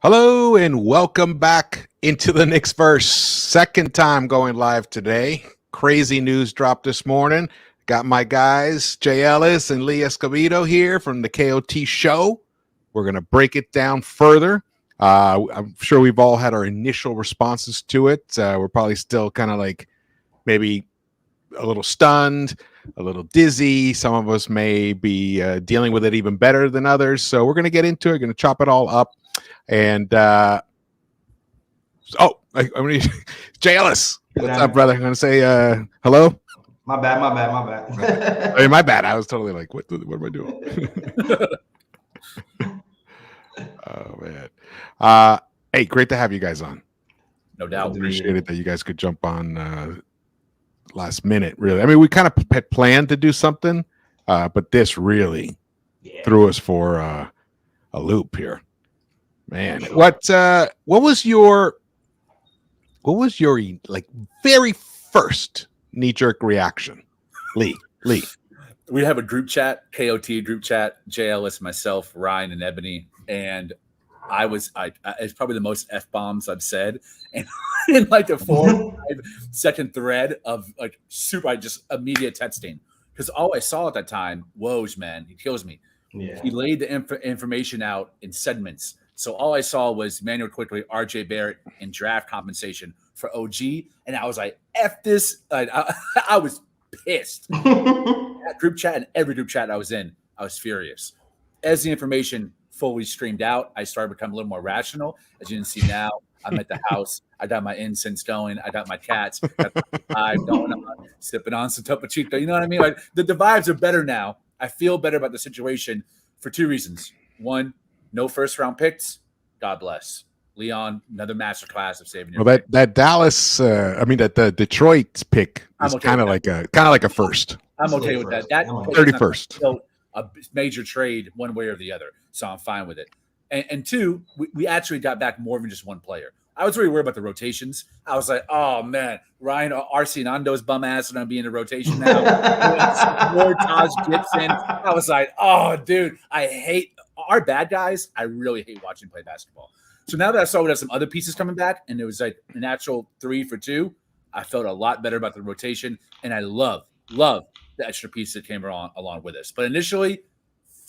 Hello and welcome back into the Knicks-Verse. Second time going live today. Crazy news dropped this morning. Got my guys, J Ellis and Lee Escobedo here from the KOT show. We're going to break it down further. I'm sure we've all had our initial responses to it. We're probably still kind of like maybe a little stunned, a little dizzy. Some of us may be dealing with it even better than others. So we're going to get into it, going to chop it all up. And I'm gonna J Ellis. What's up, brother? I'm gonna say hello. My bad. I mean, my bad. I was totally like, what am I doing? Oh man. Hey, great to have you guys on. No doubt. Appreciate it that you guys could jump on last minute, really. I mean, we kind of had planned to do something, but this really threw us for a loop here. Man, what was your like very first knee-jerk reaction? Lee. We have a group chat, KOT group chat, J Ellis, myself, Ryan, and Ebony, and it's probably the most F-bombs I've said, and in like the 4-5-second thread of like just immediate texting, because all I saw at that time, Woj, man, he kills me. Yeah. He laid the information out in segments. So all I saw was Manuel Quickly, RJ Barrett, and draft compensation for OG. And I was like, F this. I was pissed. That group chat and every group chat I was in, I was furious. As the information fully streamed out, I started to become a little more rational. As you can see now, I'm at the house. I got my incense going. I got my cats. Got my vibe going on, sipping on some Topo Chico. You know what I mean? Like the vibes are better now. I feel better about the situation for two reasons. One, no first-round picks. God bless. Leon, another masterclass of saving your pick. That Dallas, the Detroit pick is kind of like a first. I'm okay with that. That 31st. A major trade one way or the other, so I'm fine with it. And two, we actually got back more than just one player. I was really worried about the rotations. I was like, oh, man, Ryan Arcianando's bum ass is going to be in the rotation now. More Taj Gibson. I was like, oh, dude, I hate our bad guys. I really hate watching play basketball. So now that I saw we have some other pieces coming back and it was like an actual 3 for 2, I felt a lot better about the rotation. And I love the extra piece that came along with us. But initially,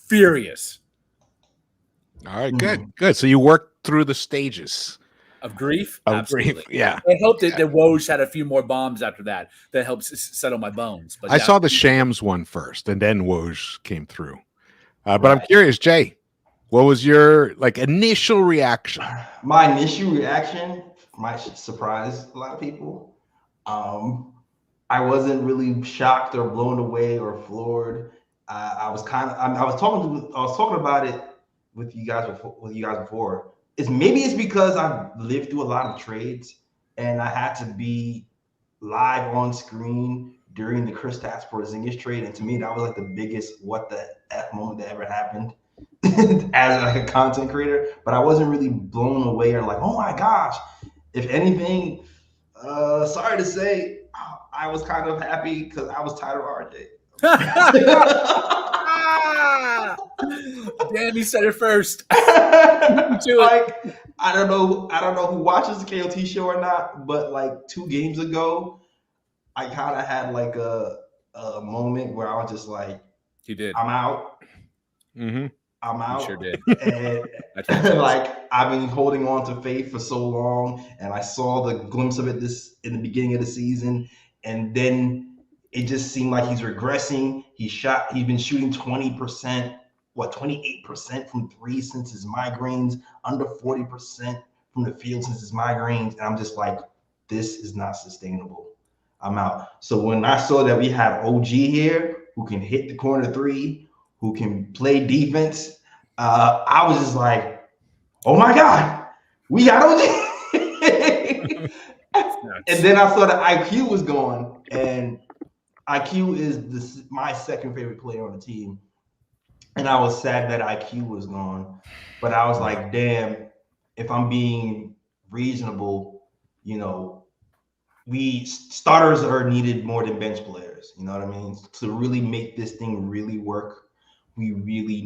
furious. All right, good. So you worked through the stages. Of grief? Absolutely. Grief, yeah. I hope that Woj had a few more bombs after that helps settle my bones. But I saw the Shams one first, and then Woj came through. But I'm curious, Jay, what was your initial reaction? My initial reaction might surprise a lot of people. I wasn't really shocked or blown away or floored. I was talking about it with you guys before. Maybe it's because I've lived through a lot of trades and I had to be live on screen during the Kristaps Porzingis trade. And to me, that was like the biggest what the F moment that ever happened as like a content creator. But I wasn't really blown away or like, oh my gosh. If anything, sorry to say, I was kind of happy because I was tired of RJ. Damn, he said it first. Like, I don't know who watches the KOT show or not, but like 2 games ago, I kind of had like a moment where I was just like, "You did. I'm out. Mm-hmm. I'm out." You sure did. And like I've been holding on to faith for so long, and I saw the glimpse of it in the beginning of the season, and then it just seemed like he's regressing. He's been shooting 28% from 3 since his migraines, under 40% from the field since his migraines. And I'm just like, this is not sustainable. I'm out. So when I saw that we have OG here who can hit the corner 3, who can play defense, I was just like, oh my God, we got OG. And then I saw that IQ was gone, and IQ is my second favorite player on the team. And I was sad that IQ was gone. But I was like, damn, if I'm being reasonable, starters are needed more than bench players. You know what I mean? To really make this thing really work, we really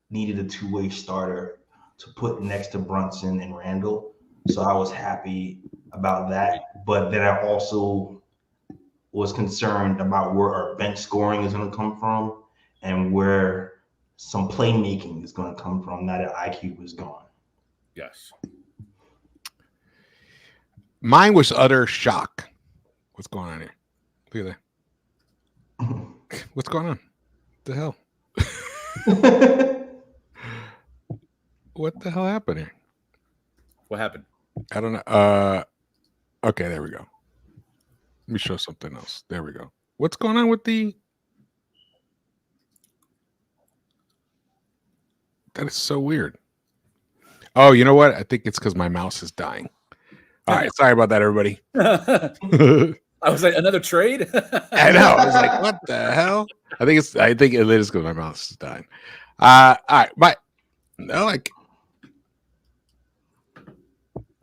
needed a two-way starter to put next to Brunson and Randall. So I was happy about that. But then I also was concerned about where our bench scoring is going to come from and where some playmaking is going to come from now that IQ was gone. Yes. Mine was utter shock. What's going on here? Look at that. What's going on? What the hell? What the hell happened here? What happened? I don't know. Okay, there we go. Let me show something else. There we go. What's going on with the... That is so weird. Oh, you know what? I think it's because my mouse is dying. All right, sorry about that, everybody. I was like, another trade? I know. I was like, what the hell? I think it is because my mouse is dying. All right,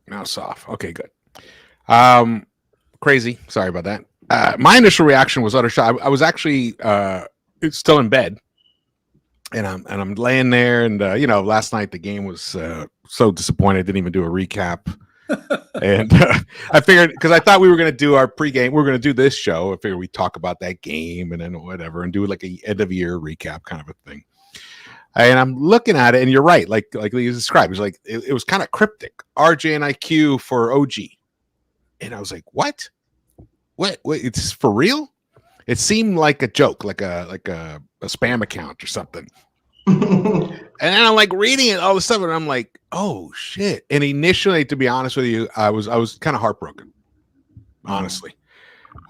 mouse off. Okay, good. Crazy. Sorry about that. My initial reaction was utter shock. I was actually still in bed, and I'm laying there, and last night the game was so disappointed. Didn't even do a recap. And I figured, because I thought we were going to do our pregame, we were going to do this show. I figured we'd talk about that game and then whatever and do like a end of year recap kind of a thing. And I'm looking at it, and you're right, like you described, it was like it was kind of cryptic. RJ and IQ for OG, and I was like, what? It's for real? It seemed like a joke, like a spam account or something. And then I'm like reading it all of a sudden, and I'm like, oh shit. And initially, to be honest with you, I was kind of heartbroken, honestly.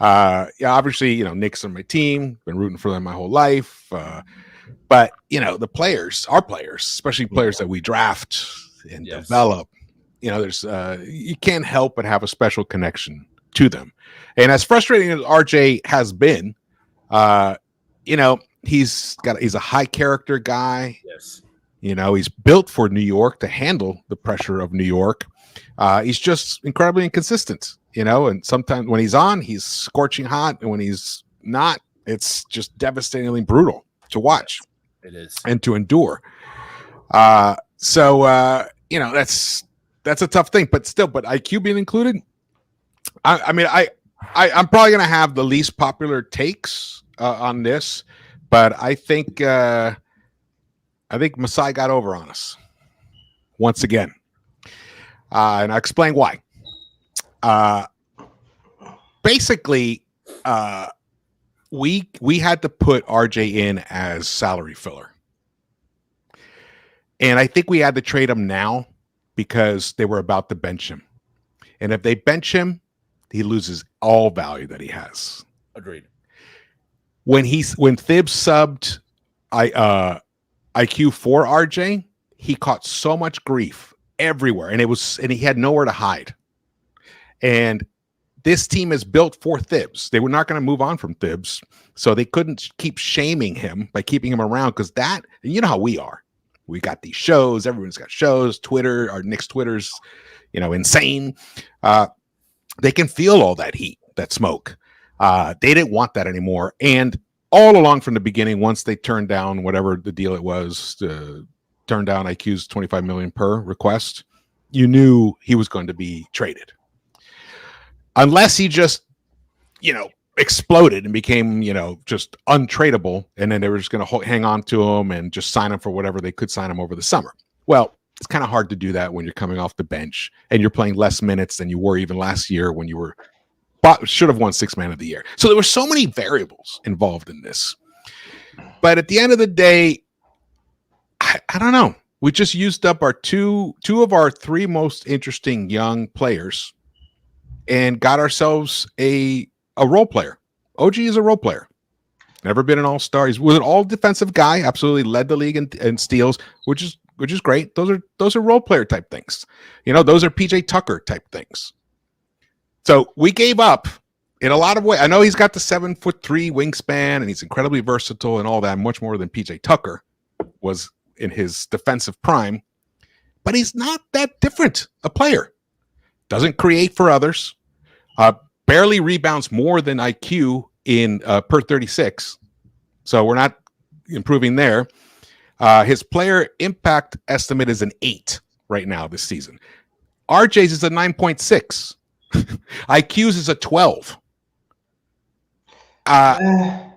Obviously, Knicks are my team, been rooting for them my whole life. But the players, our players, especially players that we draft and develop, there's you can't help but have a special connection to them. And as frustrating as RJ has been, he's a high character guy. Yes. He's built for New York to handle the pressure of New York. He's just incredibly inconsistent, and sometimes when he's on, he's scorching hot. And when he's not, it's just devastatingly brutal to watch. It is. And to endure. So that's a tough thing, but IQ being included, I'm probably going to have the least popular takes on this, but I think Masai got over on us once again. And I'll explain why. Basically, we had to put RJ in as salary filler. And I think we had to trade him now because they were about to bench him. And if they bench him, he loses all value that he has. Agreed. When Thibs subbed IQ for RJ, he caught so much grief everywhere, and he had nowhere to hide. And this team is built for Thibs. They were not going to move on from Thibs, so they couldn't keep shaming him by keeping him around, because that, you know how we are. We got these shows. Everyone's got shows. Twitter, our Knicks Twitter's, insane. They can feel all that heat, that smoke. They didn't want that anymore. And all along from the beginning, once they turned down whatever the deal it was, to turn down IQ's $25 million per request, you knew he was going to be traded. Unless he just, exploded and became, just untradeable, and then they were just going to hang on to him and just sign him for whatever they could sign him over the summer. Well, it's kind of hard to do that when you're coming off the bench and you're playing less minutes than you were even last year when you should have won Sixth Man of the Year. So there were so many variables involved in this. But at the end of the day, I don't know. We just used up our two of our three most interesting young players and got ourselves a role player. OG is a role player. Never been an all-star. He was an all-defensive guy, absolutely led the league in steals, which is great. Those are role player type things. Those are PJ Tucker type things. So we gave up in a lot of ways. I know he's got the 7'3" wingspan and he's incredibly versatile and all that, much more than PJ Tucker was in his defensive prime, but he's not that different a player. Doesn't create for others. Barely rebounds more than IQ in per 36. So we're not improving there. His player impact estimate is an 8 right now this season. RJ's is a 9.6. IQ's is a 12. I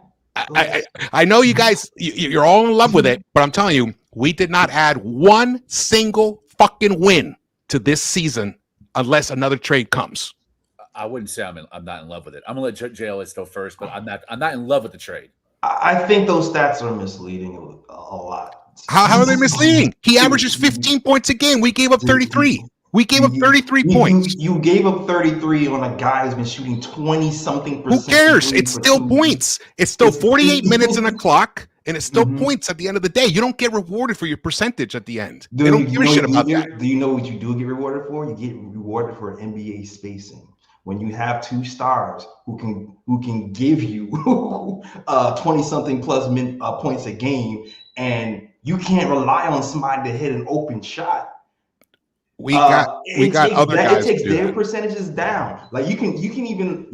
know you guys, you're all in love with it, but I'm telling you, we did not add one single fucking win to this season unless another trade comes. I wouldn't say I'm not in love with it. I'm gonna let J Ellis go first, but I'm not in love with the trade. I think those stats are misleading a lot. How are they misleading? He averages 15 points a game. We gave up 33. We gave up 33 points. You gave up 33 on a guy who's been shooting 20-something%. Who cares? It's still points. It's still 48 minutes in a clock, and it's still points at the end of the day. You don't get rewarded for your percentage at the end. They don't give a shit about that. Do you know what you do get rewarded for? You get rewarded for NBA spacing. When you have two stars who can give you 20-something plus points a game, and you can't rely on somebody to hit an open shot. We got other guys. It takes their percentages down. Like you can even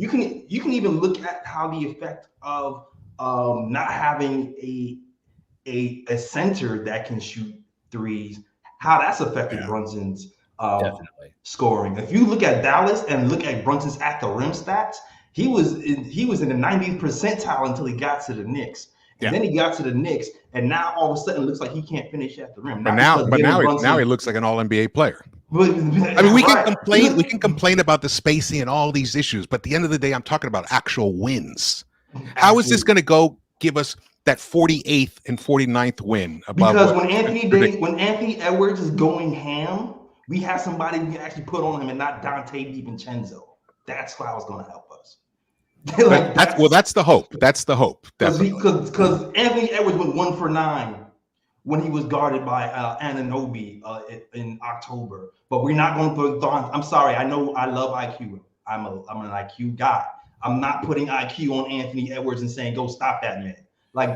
look at how the effect of not having a center that can shoot threes, how that's affected Brunson's scoring. If you look at Dallas and look at Brunson's at the rim stats, he was in the 90th percentile until he got to the Knicks. And then he got to the Knicks, and now all of a sudden it looks like he can't finish at the rim. But now he looks like an all-NBA player. I mean, we can complain. We can complain about the spacing and all these issues, but at the end of the day, I'm talking about actual wins. How is this going to go give us that 48th and 49th win? Because when Anthony Edwards is going ham, we have somebody we can actually put on him and not Dante DiVincenzo. That's how it's going to help us. That's the hope. That's the hope. Because Anthony Edwards went 1 for 9 when he was guarded by Anunoby in October. But we're not going to put Don. I'm sorry. I know I love IQ. I'm an IQ guy. I'm not putting IQ on Anthony Edwards and saying go stop that man. Like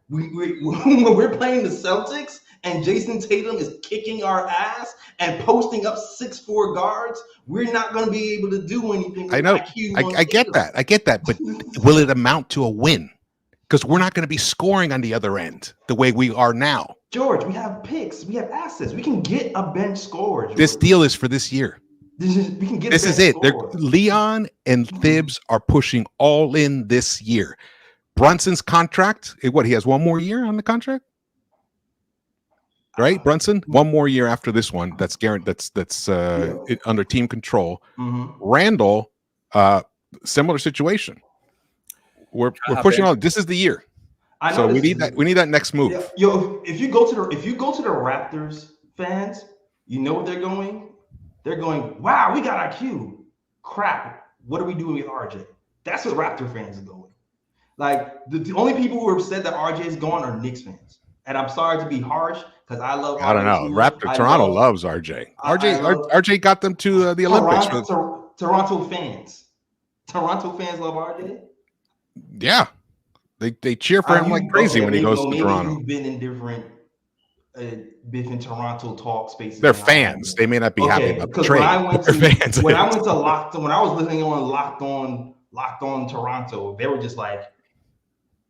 we're playing the Celtics and Jason Tatum is kicking our ass and posting up 6'4" guards, we're not going to be able to do anything. I know. I get that. I get that. But will it amount to a win? Because we're not going to be scoring on the other end the way we are now. George, we have picks. We have assets. We can get a bench scorer. George. This deal is for this year. We can get. This is it. Leon and Thibs are pushing all in this year. Brunson's contract. He has one more year on the contract, right? Brunson, one more year after this one. That's guaranteed. That's under team control. Randall, similar situation. We're pushing on. This is the year. So we need that. We need that next move. Yo, if you go to the Raptors fans, you know what they're going. They're going, wow, we got IQ. Crap. What are we doing with RJ? That's what Raptor fans are going. Like the only people who have said that RJ is gone are Knicks fans. And I'm sorry to be harsh because I love. I don't know. Toronto loves RJ. RJ got them to the Olympics. Toronto fans love RJ. Yeah, they cheer for him like crazy when he goes to Toronto. You've been in different Toronto talk spaces. They're fans. They may not be happy about the trade. When I was listening on Locked On Toronto, they were just like,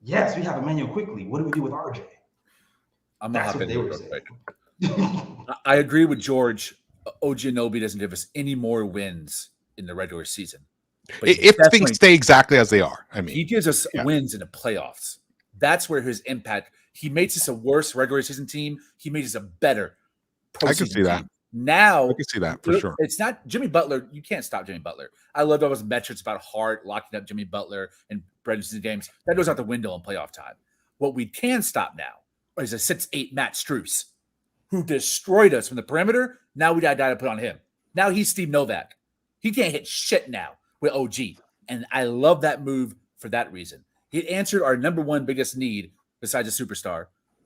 "Yes, we have Emmanuel Quickly. What do we do with RJ?" That's what they were saying. I agree with George. OG Anunoby doesn't give us any more wins in the regular season. But if things stay exactly as they are, I mean, he gives us wins in the playoffs. That's where his impact. He makes us a worse regular season team. He makes us a better postseason I can see that. Team. Now, I can see that for sure. It's not Jimmy Butler. You can't stop Jimmy Butler. I love those metrics about Hart locking up Jimmy Butler and Brendan's games. That goes out the window in playoff time. What we can stop now is a 6'8" Matt Strus, who destroyed us from the perimeter. Now we got a guy to put on him. Now he's Steve Novak. He can't hit shit now with OG. And I love that move for that reason. He answered our number one biggest need besides a superstar,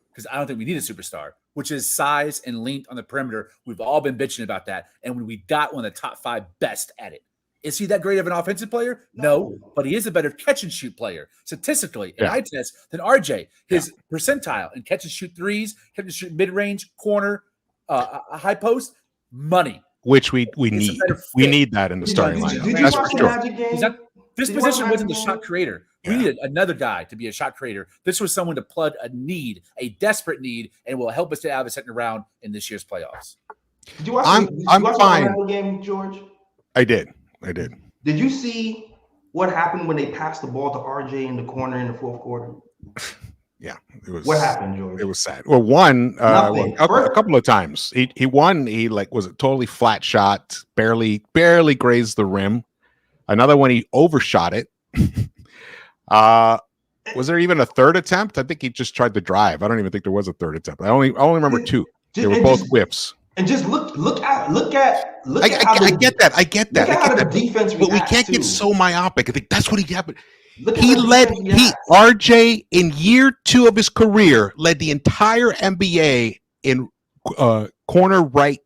because I don't think we need a superstar, which is size and length on the perimeter. We've all been bitching about that. And when we got one of the top 5 best at it. Is he that great of an offensive player? No, but he is a better catch and shoot player statistically in eye test than RJ. His percentile in catch and shoot threes, catch and shoot mid-range, corner, a high post, money. Which we need. We need that in the starting lineup. Did you watch the Magic game? This Did you watch position wasn't the shot creator. We Yeah. needed another guy to be a shot creator. This was someone to plug a need, a desperate need, and will help us get out of the second round in this year's playoffs. Did you watch? I'm the fine. Orlando game, George? I did. Did you see what happened when they passed the ball to RJ in the corner in the fourth quarter? Yeah, it was. What happened, George? It was sad. Well, one, Nothing. a couple of times. He won. He was a totally flat shot, barely grazed the rim. Another one, he overshot it. Was there even a third attempt? I think he just tried to drive. I don't even think there was a third attempt. I only remember two. They were both whiffs. And just look at I get that. I get that. The defense, but we can't get so myopic. I think that's what he happened. RJ in year 2 of his career led the entire NBA in corner right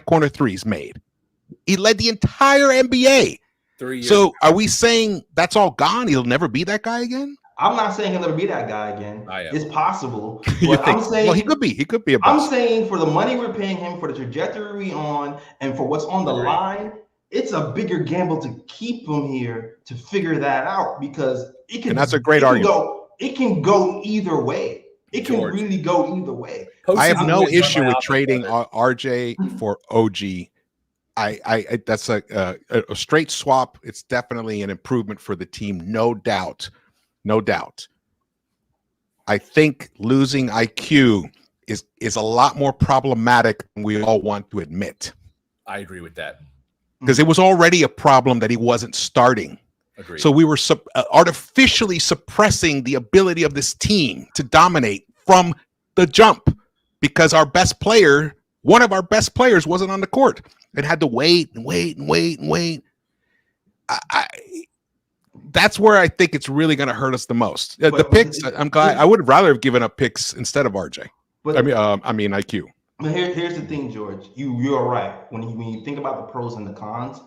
corner threes made. He led the entire NBA. 3 years. So are we saying that's all gone? He'll never be that guy again? I'm not saying he'll never be that guy again. It's possible. You But think? I'm saying, well, he could be. He could be a I'm bust. saying for the money we're paying him, for the trajectory we're on, and for what's on the line, it's a bigger gamble to keep him here to figure that out, because it can. And that's a great argument. It can go either way. It can George. really go either way. I have no Postseason issue with playoff trading brother. RJ for OG. I that's a straight swap. It's definitely an improvement for the team, no doubt. I think losing IQ is a lot more problematic than we all want to admit, I agree with that. because it was already a problem that he wasn't starting. Agreed. So we were artificially suppressing the ability of this team to dominate from the jump, because our best player, one of our best players, wasn't on the court and had to wait. That's where I think it's really going to hurt us the most. The picks, I'm glad. I would have rather have given up picks instead of RJ. But I mean IQ. But here's the thing, George. You're right. When you think about the pros and the cons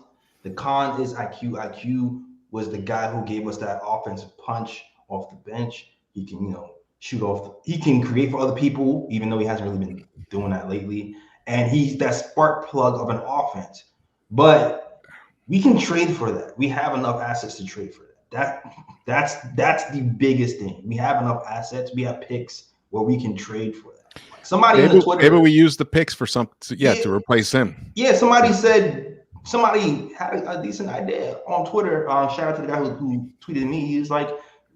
is IQ. IQ was the guy who gave us that offensive punch off the bench. He can, shoot off. He can create for other people, even though he hasn't really been doing that lately. And he's that spark plug of an offense. But we can trade for that. We have enough assets to trade for that. That's the biggest thing. We have enough assets. We have picks where we can trade for that. Somebody in the Twitter, maybe we use the picks for to replace him. Yeah, somebody had a decent idea on Twitter. Shout out to the guy who tweeted me. He was like,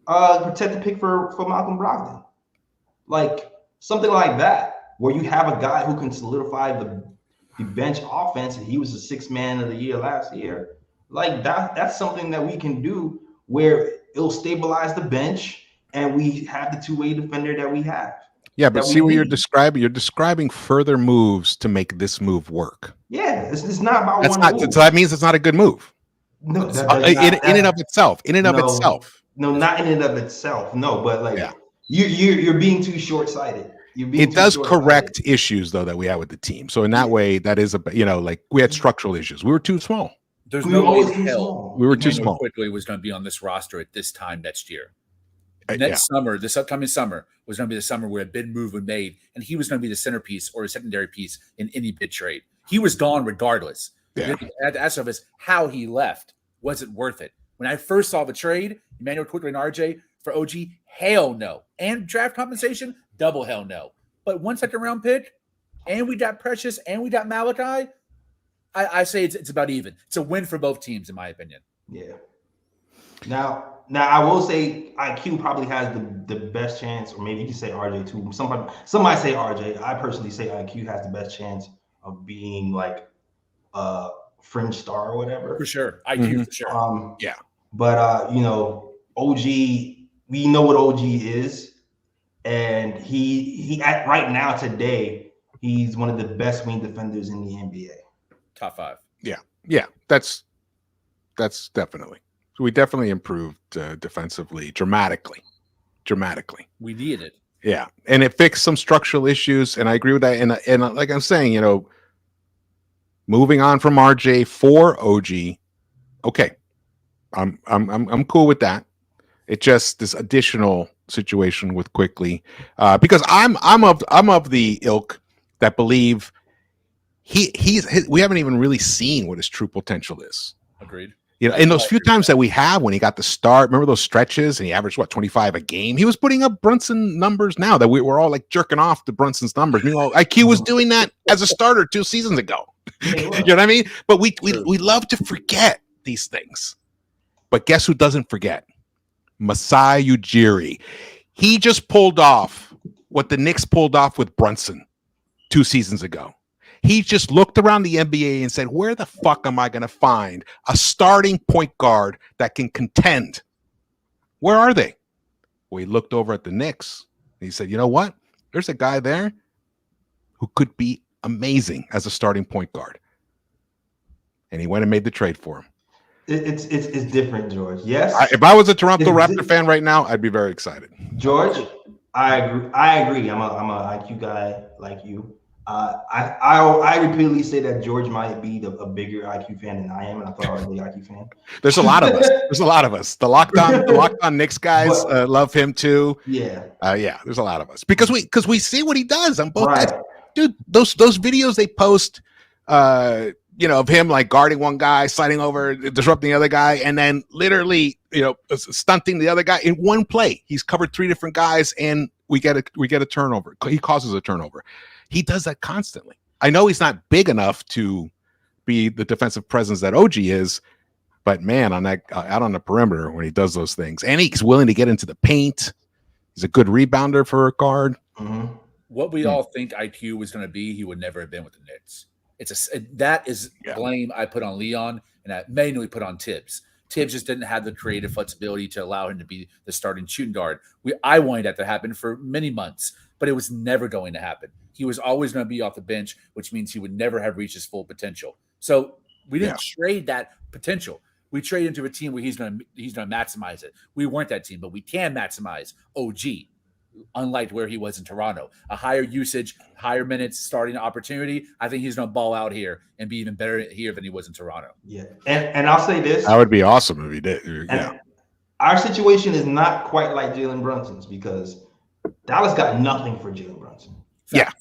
protect the pick for Malcolm Brogdon. Like something like that, where you have a guy who can solidify the bench offense, and he was the 6th man of the year last year. Like that's something that we can do where it'll stabilize the bench, and we have the two-way defender that we have. Yeah, but see what you're describing. You're describing further moves to make this move work. Yeah, it's not about that's one not. move. So that means it's not a good move. No, in and of itself. No, not in and of itself. No, but you're being too short-sighted. It does correct issues though that we have with the team. So in that way, that is we had structural issues. We were too small. There's no way in hell small. We were too small. Quickly was going to be on this roster at this time next year. Summer, this upcoming summer was going to be the summer where a bid move was made, and he was going to be the centerpiece or a secondary piece in any bid trade. He was gone regardless. Yeah. You had to ask us how he left. Was it worth it? When I first saw the trade, Emmanuel Quickly and RJ for OG, hell no. And draft compensation, double hell no. But 1 second round pick, and we got Precious, and we got Malachi, I say it's about even. It's a win for both teams, in my opinion. Yeah. Now I will say IQ probably has the best chance, or maybe you can say RJ too. Somebody say RJ. I personally say IQ has the best chance of being like a fringe star or whatever. For sure. IQ for sure. Yeah. But OG, we know what OG is, and he right now today, he's one of the best wing defenders in the NBA. Top 5. Yeah. That's definitely. So we definitely improved defensively dramatically. We needed it. Yeah, and it fixed some structural issues, and I agree with that. And like I'm saying, moving on from RJ for OG, okay, I'm cool with that. It just this additional situation with Quickly, because I'm of the ilk that believe we haven't even really seen what his true potential is. Agreed. In those few times that we have when he got the start, remember those stretches and he averaged 25 a game? He was putting up Brunson numbers now that we were all like jerking off to Brunson's numbers. Meanwhile, IQ was doing that as a starter 2 seasons ago. You know what I mean? But we love to forget these things. But guess who doesn't forget? Masai Ujiri. He just pulled off what the Knicks pulled off with Brunson 2 seasons ago. He just looked around the NBA and said, where the fuck am I going to find a starting point guard that can contend? Where are they? Well, he looked over at the Knicks and he said, you know what? There's a guy there who could be amazing as a starting point guard. And he went and made the trade for him. It's different, George. Yes. If I was a Toronto Raptor fan right now, I'd be very excited. George, I agree. I'm a IQ guy like you. I repeatedly say that George might be a bigger IQ fan than I am, and I thought I was a big IQ fan. There's a lot of us. The locked on Knicks guys love him too. Yeah. There's a lot of us because we see what he does on both. Right. Dude, those videos they post, of him like guarding one guy, sliding over, disrupting the other guy, and then literally, stunting the other guy in one play. He's covered 3 different guys, and we get a turnover. He causes a turnover. He does that constantly. I know he's not big enough to be the defensive presence that OG is, but man, on that out on the perimeter when he does those things, and he's willing to get into the paint. He's a good rebounder for a guard. Mm-hmm. What we all think IQ was going to be, he would never have been with the Knicks. That is blame I put on Leon, and I mainly put on Thibs. Thibs just didn't have the creative flexibility to allow him to be the starting shooting guard. I wanted that to happen for many months, but it was never going to happen. He was always going to be off the bench, which means he would never have reached his full potential. So we didn't trade that potential. We traded into a team where he's going to maximize it. We weren't that team, but we can maximize OG, unlike where he was in Toronto. A higher usage, higher minutes, starting opportunity. I think he's going to ball out here and be even better here than he was in Toronto. Yeah, and I'll say this. That would be awesome if he did. Yeah. Our situation is not quite like Jalen Brunson's because Dallas got nothing for Jalen Brunson. Yeah.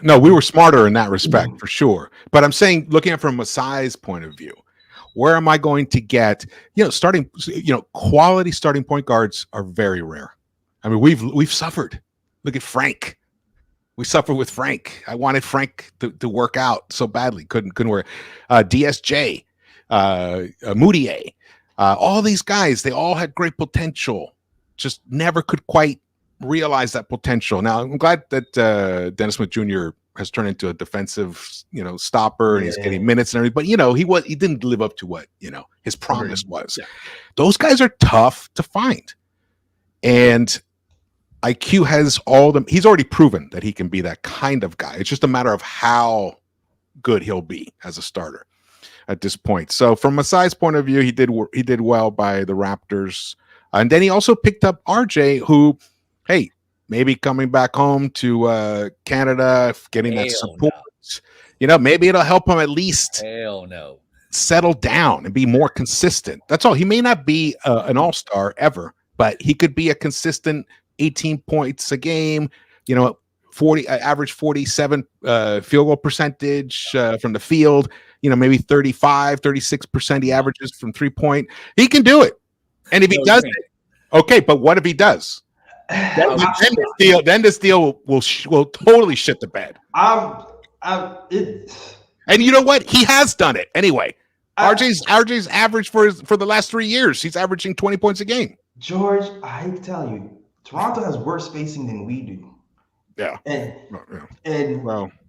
No, we were smarter in that respect for sure. But I'm saying, looking at it from Masai's point of view, where am I going to get, quality starting point guards are very rare. I mean, we've suffered. Look at Frank. We suffered with Frank. I wanted Frank to work out so badly. Couldn't work. DSJ, Moutier, all these guys, they all had great potential. Just never could quite realize that potential. Now, I'm glad that Dennis Smith Jr. has turned into a defensive, stopper, and he's getting minutes and everything. But he didn't live up to what his promise was. Yeah. Those guys are tough to find, and IQ has all them. He's already proven that he can be that kind of guy. It's just a matter of how good he'll be as a starter at this point. So, from Masai's point of view, he did well by the Raptors, and then he also picked up RJ, who. Hey, maybe coming back home to Canada, getting that support. No. Maybe it'll help him at least settle down and be more consistent. That's all. He may not be an all-star ever, but he could be a consistent 18 points a game, average 47 field goal percentage from the field, maybe 35, 36% he averages from 3-point. He can do it. And if he does it, okay, but what if he does? Then this deal will totally shit the bed. And you know what? He has done it anyway. RJ's average for the last 3 years. He's averaging 20 points a game. George, I hate to tell you, Toronto has worse spacing than we do. Yeah. And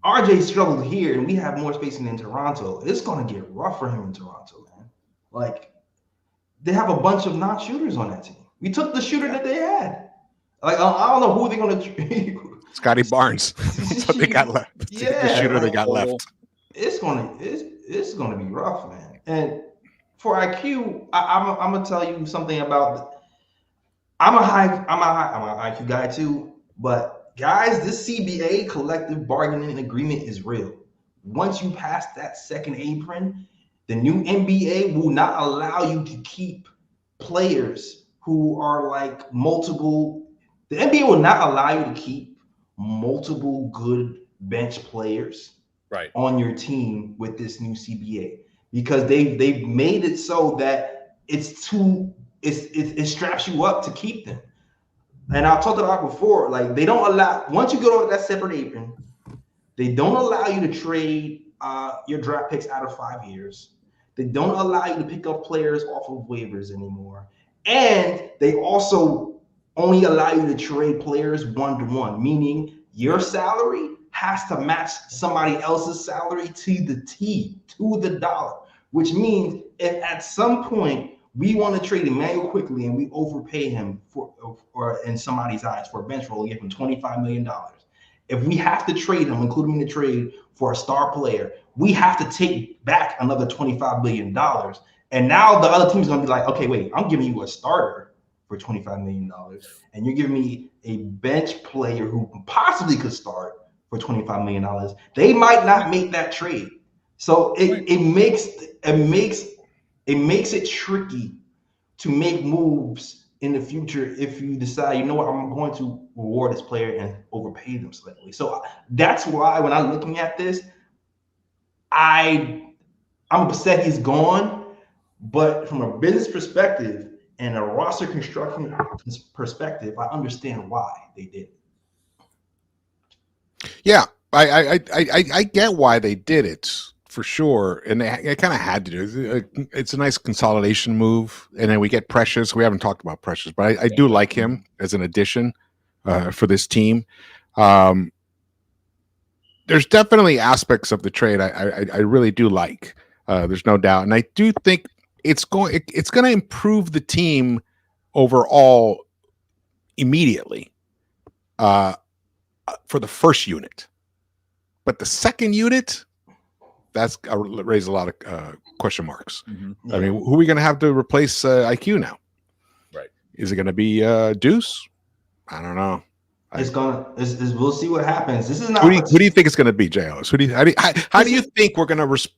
RJ struggled here, and we have more spacing in Toronto. It's going to get rough for him in Toronto, man. Like, they have a bunch of non-shooters on that team. We took the shooter that they had. Like, I don't know who they're going to treat. Scotty Barnes. That's what they got left. The shooter they got left. It's going to be rough, man. And for IQ, I'm going to tell you something about. I'm an IQ guy too, but guys, this CBA, collective bargaining agreement, is real. Once you pass that second apron, the new NBA will not allow you to keep players who are like multiple. The NBA will not allow you to keep multiple good bench players on your team with this new CBA. because they've made it so that it straps you up to keep them. And I talked about before, like they don't allow, once you get over that separate apron, they don't allow you to trade your draft picks out of 5 years. They don't allow you to pick up players off of waivers anymore. And they also only allow you to trade players 1-to-1, meaning your salary has to match somebody else's salary to the T, to the dollar, which means if at some point we want to trade Emmanuel quickly and we overpay him or in somebody's eyes for a bench roll, give him $25 million. If we have to trade him, include him in the trade for a star player, we have to take back another $25 million. And now the other team's going to be like, okay, wait, I'm giving you a starter for $25 million. And you're giving me a bench player who possibly could start for $25 million. They might not make that trade. So it makes it tricky to make moves in the future if you decide, you know what, I'm going to reward this player and overpay them slightly. So that's why when I'm looking at this, I'm upset he's gone. But from a business perspective and a roster construction perspective, I understand why they did it. Yeah, I get why they did it for sure, and they kind of had to do it. It's a nice consolidation move, and then we get Precious. We haven't talked about Precious, but I do like him as an addition for this team. There's definitely aspects of the trade I really do like. There's no doubt, and I do think it's going to improve the team overall immediately for the first unit, but the second unit, that's raised a lot of question marks. Mm-hmm. I mean, who are we going to have to replace IQ now? Right? Is it going to be Deuce? I don't know. We'll see what happens. This is not. Who do you think it's going to be, J Ellis? How do you think we're going to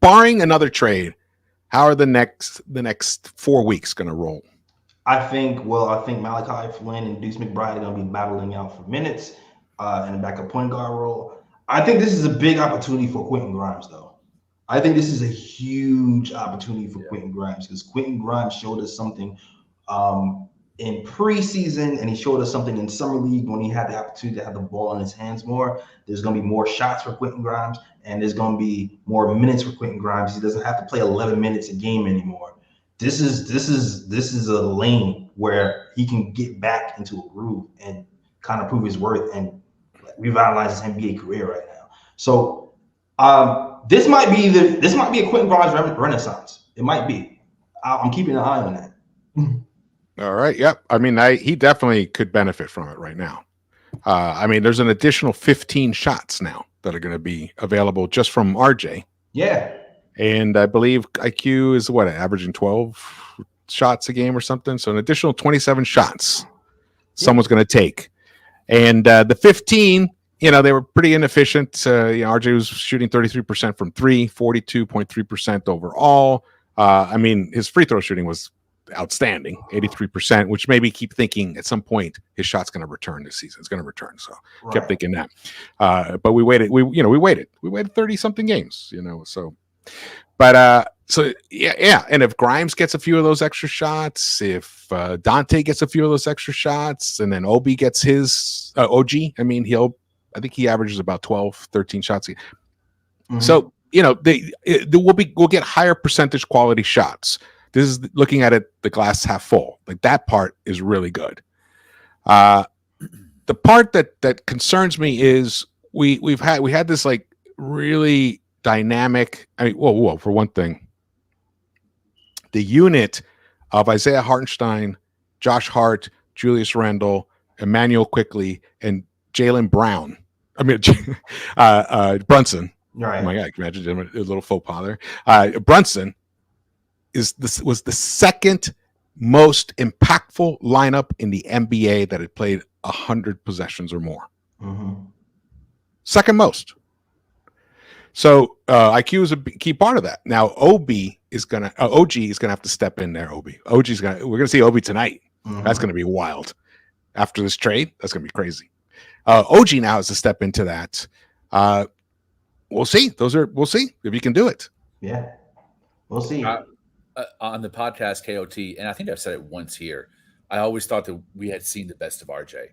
barring another trade? How are the next 4 weeks going to roll? I think Malachi Flynn and Deuce McBride are going to be battling out for minutes in the backup point guard role. I think this is a big opportunity for Quentin Grimes, though. I think this is a huge opportunity for Quentin Grimes because Quentin Grimes showed us something in preseason, and he showed us something in summer league when he had the opportunity to have the ball in his hands more. There's going to be more shots for Quentin Grimes, and there's going to be more minutes for Quentin Grimes. He doesn't have to play 11 minutes a game anymore. This is a lane where he can get back into a groove and kind of prove his worth and revitalize his NBA career right now. So this might be a Quentin Grimes renaissance. It might be. I'm keeping an eye on that. All right. Yep. I mean, he definitely could benefit from it right now. I mean, there's an additional 15 shots now that are going to be available just from RJ. Yeah. And I believe IQ is averaging 12 shots a game or something. So an additional 27 shots someone's going to take. And the 15, they were pretty inefficient. RJ was shooting 33% from three, 42.3% overall. I mean, his free throw shooting was outstanding, 83%, which made me keep thinking at some point his shot's going to return this season. It's going to return. So kept thinking that. But we waited. We waited 30 something games. So yeah. And if Grimes gets a few of those extra shots, if Dante gets a few of those extra shots, and then Obi gets his OG, I mean, I think he averages about 12, 13 shots. Mm-hmm. So, we'll get higher percentage quality shots. This is looking at it, the glass half full. Like that part is really good. The part that concerns me is we had this like really dynamic. I mean, whoa, for one thing, the unit of Isaiah Hartenstein, Josh Hart, Julius Randle, Emmanuel Quickley, and Jaylen Brown. I mean, Brunson. Right. Oh my God, can you imagine a little faux pas there? Brunson was the second most impactful lineup in the NBA that had played 100 possessions or more. Mm-hmm. Second most. So IQ is a key part of that. Now OG is gonna have to step in there. We're gonna see Obi tonight. Mm-hmm. That's gonna be wild. After this trade, that's gonna be crazy. OG now has to step into that. We'll see. We'll see if he can do it. Yeah, we'll see. On the podcast KOT, and I think I've said it once here, I always thought that we had seen the best of RJ.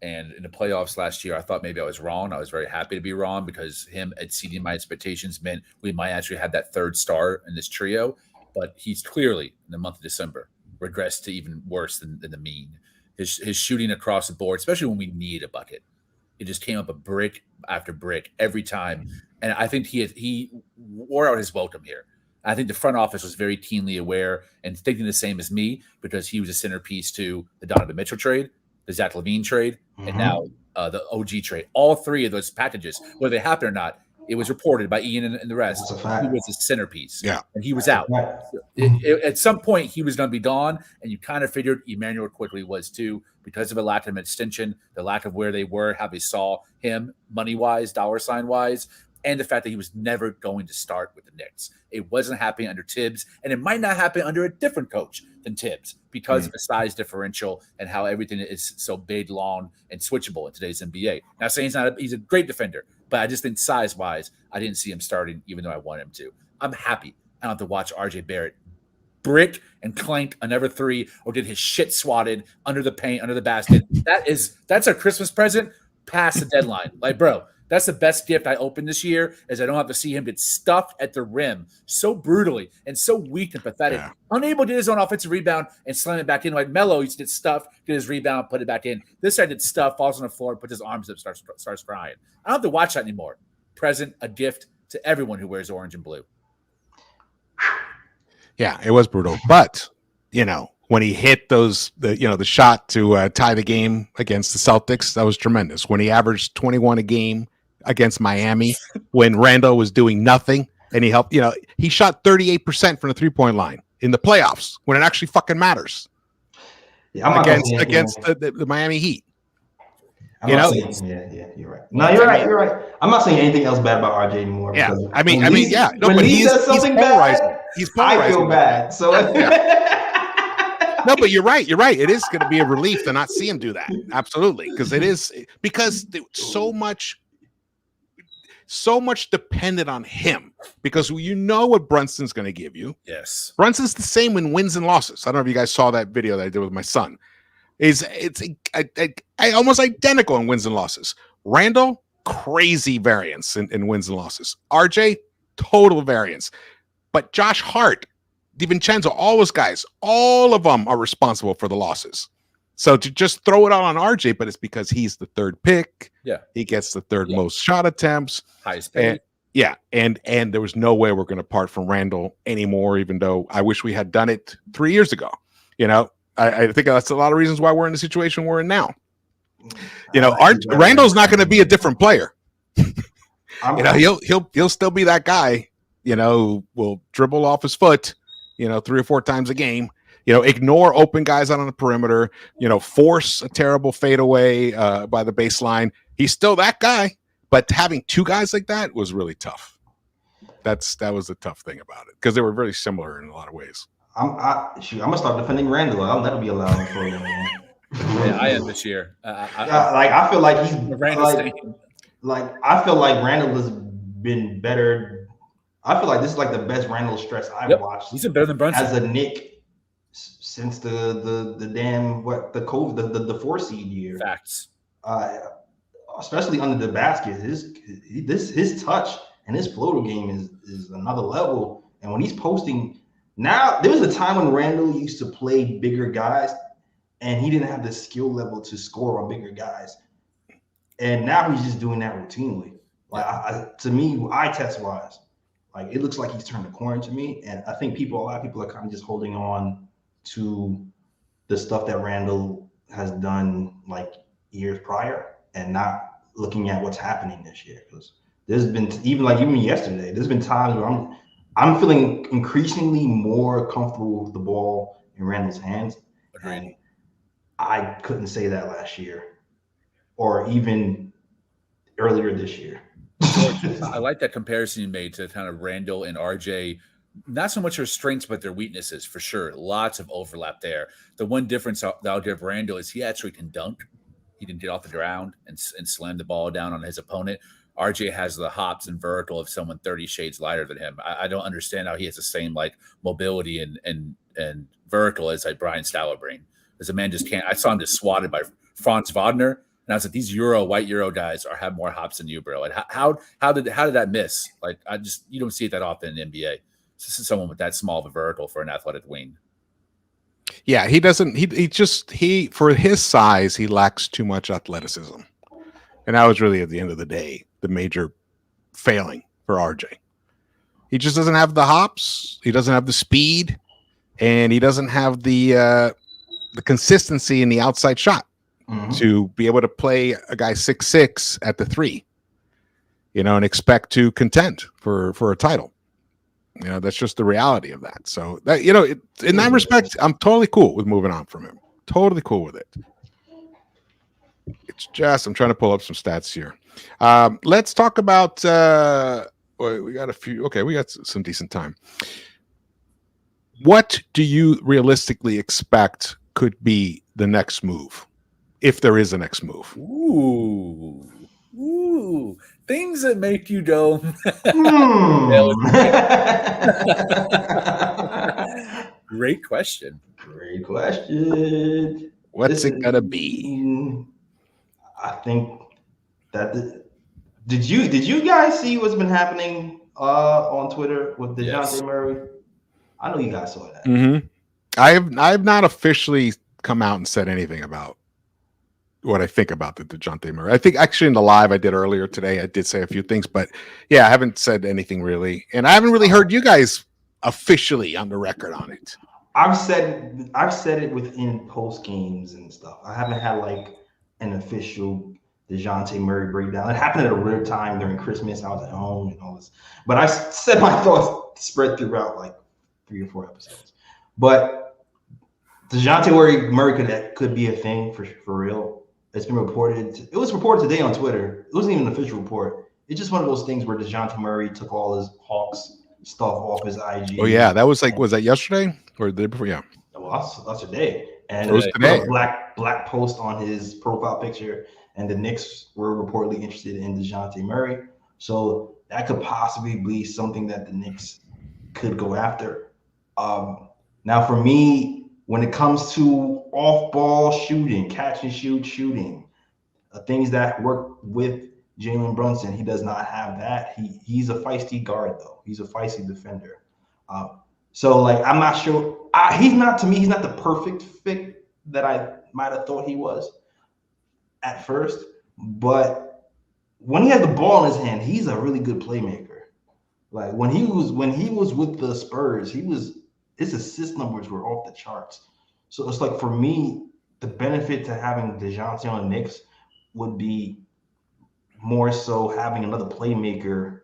And in the playoffs last year, I thought maybe I was wrong. I was very happy to be wrong because him exceeding my expectations meant we might actually have that third star in this trio. But he's clearly, in the month of December, regressed to even worse than the mean. His shooting across the board, especially when we need a bucket, it just came up a brick after brick every time. And I think he wore out his welcome here. I think the front office was very keenly aware and thinking the same as me because he was a centerpiece to the Donovan Mitchell trade, the Zach LaVine trade, and now the OG trade. All three of those packages, whether they happen or not, it was reported by Ian and the rest. He was a centerpiece. Yeah. And he was out. At some point, he was going to be gone, and you kind of figured Emmanuel quickly was too because of a lack of extension, the lack of where they were, how they saw him money-wise, dollar sign-wise, and the fact that he was never going to start with the Knicks. It wasn't happening under Thibs, and it might not happen under a different coach than Thibs because of the size differential and how everything is so big, long, and switchable in today's NBA. Now, saying he's a great defender, but I just think size-wise, I didn't see him starting even though I wanted him to. I'm happy I don't have to watch RJ Barrett brick and clank another three or get his shit swatted under the paint, under the basket. That's a Christmas present past the deadline. Like, bro, that's the best gift I opened this year is I don't have to see him get stuffed at the rim so brutally and so weak and pathetic. Yeah. Unable to get his own offensive rebound and slam it back in. Like Melo used to get stuffed, get his rebound, put it back in. This guy did stuff, falls on the floor, puts his arms up, starts crying. I don't have to watch that anymore. Present, a gift to everyone who wears orange and blue. Yeah, it was brutal. But, when he hit the shot to tie the game against the Celtics, that was tremendous. When he averaged 21 a game against Miami, when Randall was doing nothing and he helped, he shot 38% from the 3-point line in the playoffs when it actually fucking matters. Yeah, against the Miami Heat. You're right. No, you're right. I'm not saying anything else bad about RJ anymore. Yeah, but he says something bad, he's polarizing. I feel bad. So No, but you're right. It is going to be a relief to not see him do that. Absolutely, because so much depended on him because what Brunson's going to give you. Yes, Brunson's the same in wins and losses. I don't know if you guys saw that video that I did with my son. It's almost identical in wins and losses. Randall, crazy variance in wins and losses. RJ, total variance. But Josh Hart, DiVincenzo, all those guys, all of them are responsible for the losses. So to just throw it out on RJ, but it's because he's the third pick. Yeah. He gets the third most shot attempts. Highest paid. And there was no way we're going to part from Randall anymore, even though I wish we had done it 3 years ago. I think that's a lot of reasons why we're in the situation we're in now. Randall's not going to be a different player. He'll still be that guy. Will dribble off his foot, 3 or 4 times a game. Ignore open guys out on the perimeter. Force a terrible fadeaway by the baseline. He's still that guy, but having 2 guys like that was really tough. That was the tough thing about it because they were very similar in a lot of ways. I'm gonna start defending Randall. I'll never be allowed for him. Yeah, I am this year. I feel like he's I feel like Randall has been better. I feel like this is like the best Randall stretch I've watched. He's been better than Brunson as a Knick since the damn COVID the 4 seed year. Facts. Especially under the basket, his touch and his floater game is another level. And when he's posting. Now, there was a time when Randall used to play bigger guys, and he didn't have the skill level to score on bigger guys. And now he's just doing that routinely. Like, to me, eye test wise, like it looks like he's turned the corner to me. And I think a lot of people are kind of just holding on to the stuff that Randall has done like years prior, and not looking at what's happening this year. Because there's been even yesterday, there's been times where I'm feeling increasingly more comfortable with the ball in Randall's hands. And I couldn't say that last year or even earlier this year. I like that comparison you made to kind of Randall and RJ. Not so much their strengths, but their weaknesses for sure. Lots of overlap there. The one difference that I'll give Randall is he actually can dunk. He can get off the ground and slam the ball down on his opponent. RJ has the hops and vertical of someone 30 shades lighter than him. I don't understand how he has the same like mobility and vertical as like Brian Stauerbreen. Because the man just can't. I saw him just swatted by Franz Wagner, and I was like, these white Euro guys have more hops than you, bro. And how did that miss? Like, you don't see it that often in the NBA. This is someone with that small of a vertical for an athletic wing. Yeah, he doesn't. He for his size, he lacks too much athleticism, and that was really at the end of the day the major failing for RJ. He just doesn't have the hops. He doesn't have the speed, and he doesn't have the consistency in the outside shot to be able to play a guy 6'6" at the 3, and expect to contend for a title. That's just the reality of that. So that, in that respect, I'm totally cool with moving on from him. Totally cool with it. It's just, I'm trying to pull up some stats here. Let's talk about, we got a few. Okay. We got some decent time. What do you realistically expect could be the next move? If there is a next move. Ooh. Things that make you go. Great question. What's it gonna be? I think that did you guys see what's been happening on Twitter with DeJounte Murray? I know you guys saw that. Mm-hmm. I have not officially come out and said anything about what I think about the DeJounte Murray. I think actually in the live I did earlier today, I did say a few things, but yeah, I haven't said anything really. And I haven't really heard you guys officially on the record on it. I've said it within post games and stuff. I haven't had like an official DeJounte Murray breakdown. It happened at a weird time during Christmas. I was at home and all this. But I said my thoughts spread throughout like 3 or 4 episodes. But DeJounte Murray could be a thing for real. It's been reported. It was reported today on Twitter. It wasn't even an official report. It's just one of those things where DeJounte Murray took all his Hawks stuff off his IG. Oh yeah, that was like, was that yesterday or the day before? Yeah. Well, that's today. And it was today. A black post on his profile picture, and the Knicks were reportedly interested in DeJounte Murray. So that could possibly be something that the Knicks could go after. Now, for me, when it comes to off-ball shooting, catch and shoot shooting, things that work with Jalen Brunson, he does not have that. He's a feisty guard, though. He's a feisty defender. So, like, I'm not sure. He's not the perfect fit that I might have thought he was at first. But when he has the ball in his hand, he's a really good playmaker. Like, when he was with the Spurs, his assist numbers were off the charts. So it's like, for me, the benefit to having DeJounte on the Knicks would be more so having another playmaker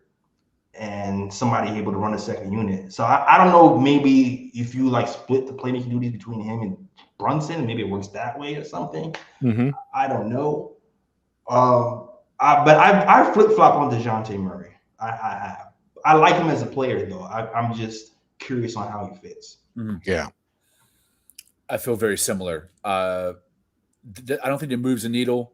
and somebody able to run a second unit. So I don't know, maybe if you like split the playmaking duties between him and Brunson, maybe it works that way or something. Mm-hmm. I don't know. But I flip-flop on DeJounte Murray. I like him as a player, though. I'm just curious on how he fits. Yeah. I feel very similar. I don't think it moves the needle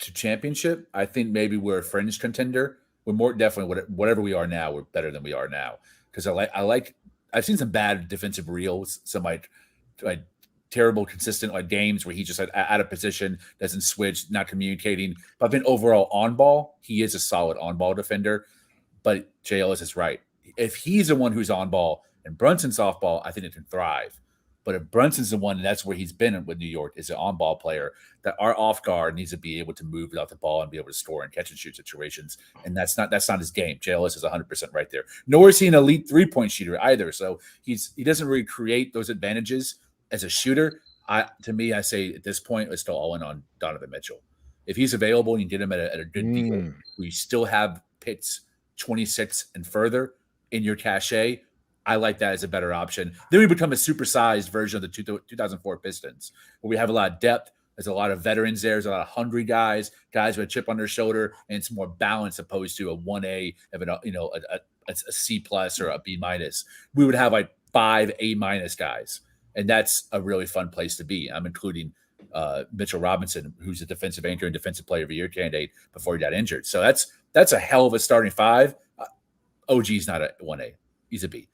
to championship. I think maybe we're a fringe contender. We're more definitely whatever we are now. We're better than we are now, because I've seen some bad defensive reels, some like terrible consistent like games where he just out of position, doesn't switch, not communicating. But I think overall on ball, he is a solid on ball defender. But J Ellis is right. If he's the one who's on ball and Brunson's off ball, I think it can thrive. But if Brunson's the one, and that's where he's been with New York, is an on-ball player, that our off guard needs to be able to move without the ball and be able to score in catch and shoot situations. And that's not his game. J Ellis is 100% right there. Nor is he an elite 3-point shooter either. So he doesn't really create those advantages as a shooter. To me, I say at this point, it's still all in on Donovan Mitchell. If he's available and you get him at a good deal, we still have picks 26 and further in your cachet, I like that as a better option. Then we become a supersized version of the 2004 Pistons, where we have a lot of depth. There's a lot of veterans there. There's a lot of hungry guys with a chip on their shoulder, and it's more balanced opposed to a 1A of a C+ or a B-. We would have like 5 A- guys, and that's a really fun place to be. I'm including Mitchell Robinson, who's a defensive anchor and defensive player of the year candidate before he got injured. So That's a hell of a starting five. OG's not a 1A. He's a B.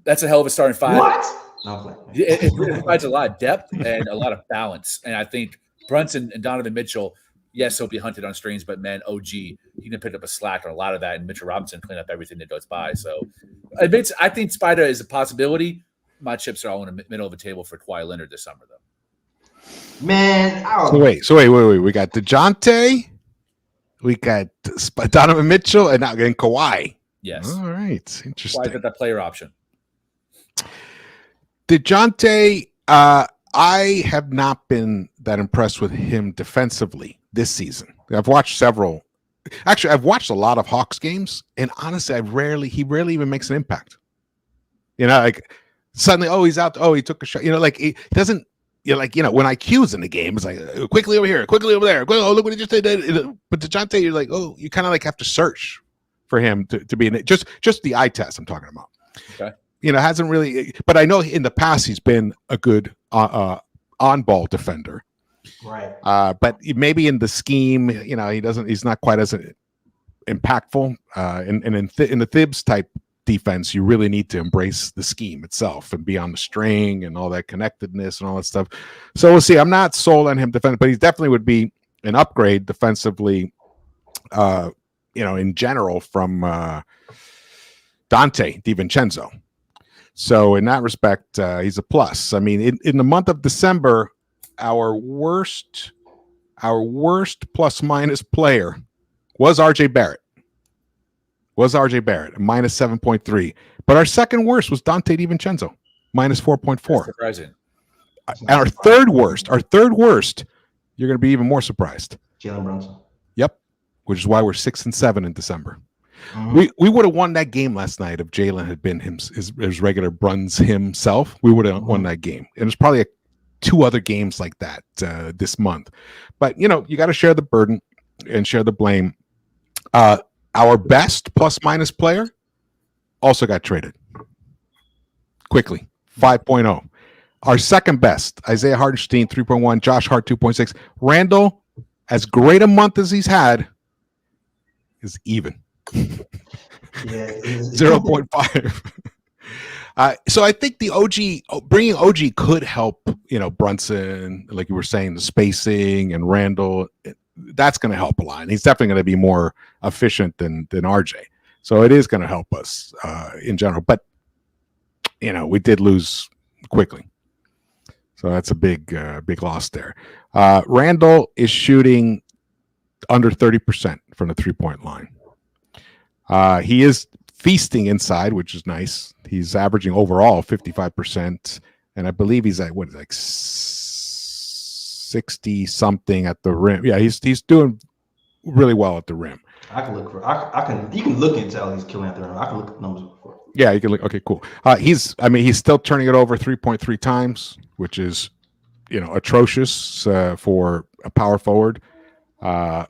That's a hell of a starting five. What? No, it provides a lot of depth and a lot of balance. And I think Brunson and Donovan Mitchell, yes, he'll be hunted on strings, but man, OG, he can pick up a slack on a lot of that, and Mitchell Robinson clean up everything that goes by. So I think Spider is a possibility. My chips are all in the middle of the table for Kawhi Leonard this summer, though. Man, so wait. We got DeJounte, we got Donovan Mitchell, and now getting Kawhi. Yes. All right. Interesting. Kawhi's got that player option. DeJounte, I have not been that impressed with him defensively this season. I've watched several. Actually, I've watched a lot of Hawks games, and honestly, he rarely even makes an impact. You know, like suddenly, he's out. He took a shot. You know, like he doesn't. When IQ's in the game, it's like quickly over here, quickly over there. Oh, look what he just did. But DeJounte, you're like, you kind of like have to search for him to be in it. Just the eye test I'm talking about. Okay. Hasn't really, but I know in the past he's been a good on-ball defender. Right. But maybe in the scheme, he's not quite as impactful. And in the Thibs type defense, you really need to embrace the scheme itself and be on the string and all that connectedness and all that stuff. So we'll see. I'm not sold on him defending, but he definitely would be an upgrade defensively, in general from Dante DiVincenzo. So in that respect, he's a plus. I mean, in the month of December, our worst plus minus player was RJ Barrett. Minus 7.3. But our second worst was Dante DiVincenzo, minus 4.4. Surprising. And our third worst, you're going to be even more surprised. Jalen Brunson. Yep. Which is why we're 6 and 7 in December. Mm-hmm. We would have won that game last night if Jalen had been his regular Bruns himself. We would have won that game. And there's probably 2 other games like that this month. But, you got to share the burden and share the blame. Our best plus-minus player also got traded quickly, 5.0. Our second best, Isaiah Hartenstein, 3.1. Josh Hart, 2.6. Randall, as great a month as he's had, is even. 0.5. So I think bringing OG could help, Brunson, like you were saying, the spacing, and Randall. That's going to help a lot. And he's definitely going to be more efficient than RJ. So it is going to help us in general. But, we did lose quickly. So that's a big loss there. Randall is shooting under 30% from the 3-point line. He is feasting inside, which is nice. He's averaging overall 55%. And I believe he's at 60 something at the rim. Yeah, he's doing really well at the rim. I can look for. You can look and tell he's killing at the rim. I can look at the numbers before. Yeah, you can look. Okay, cool. He's still turning it over 3.3 times, which is, atrocious for a power forward. But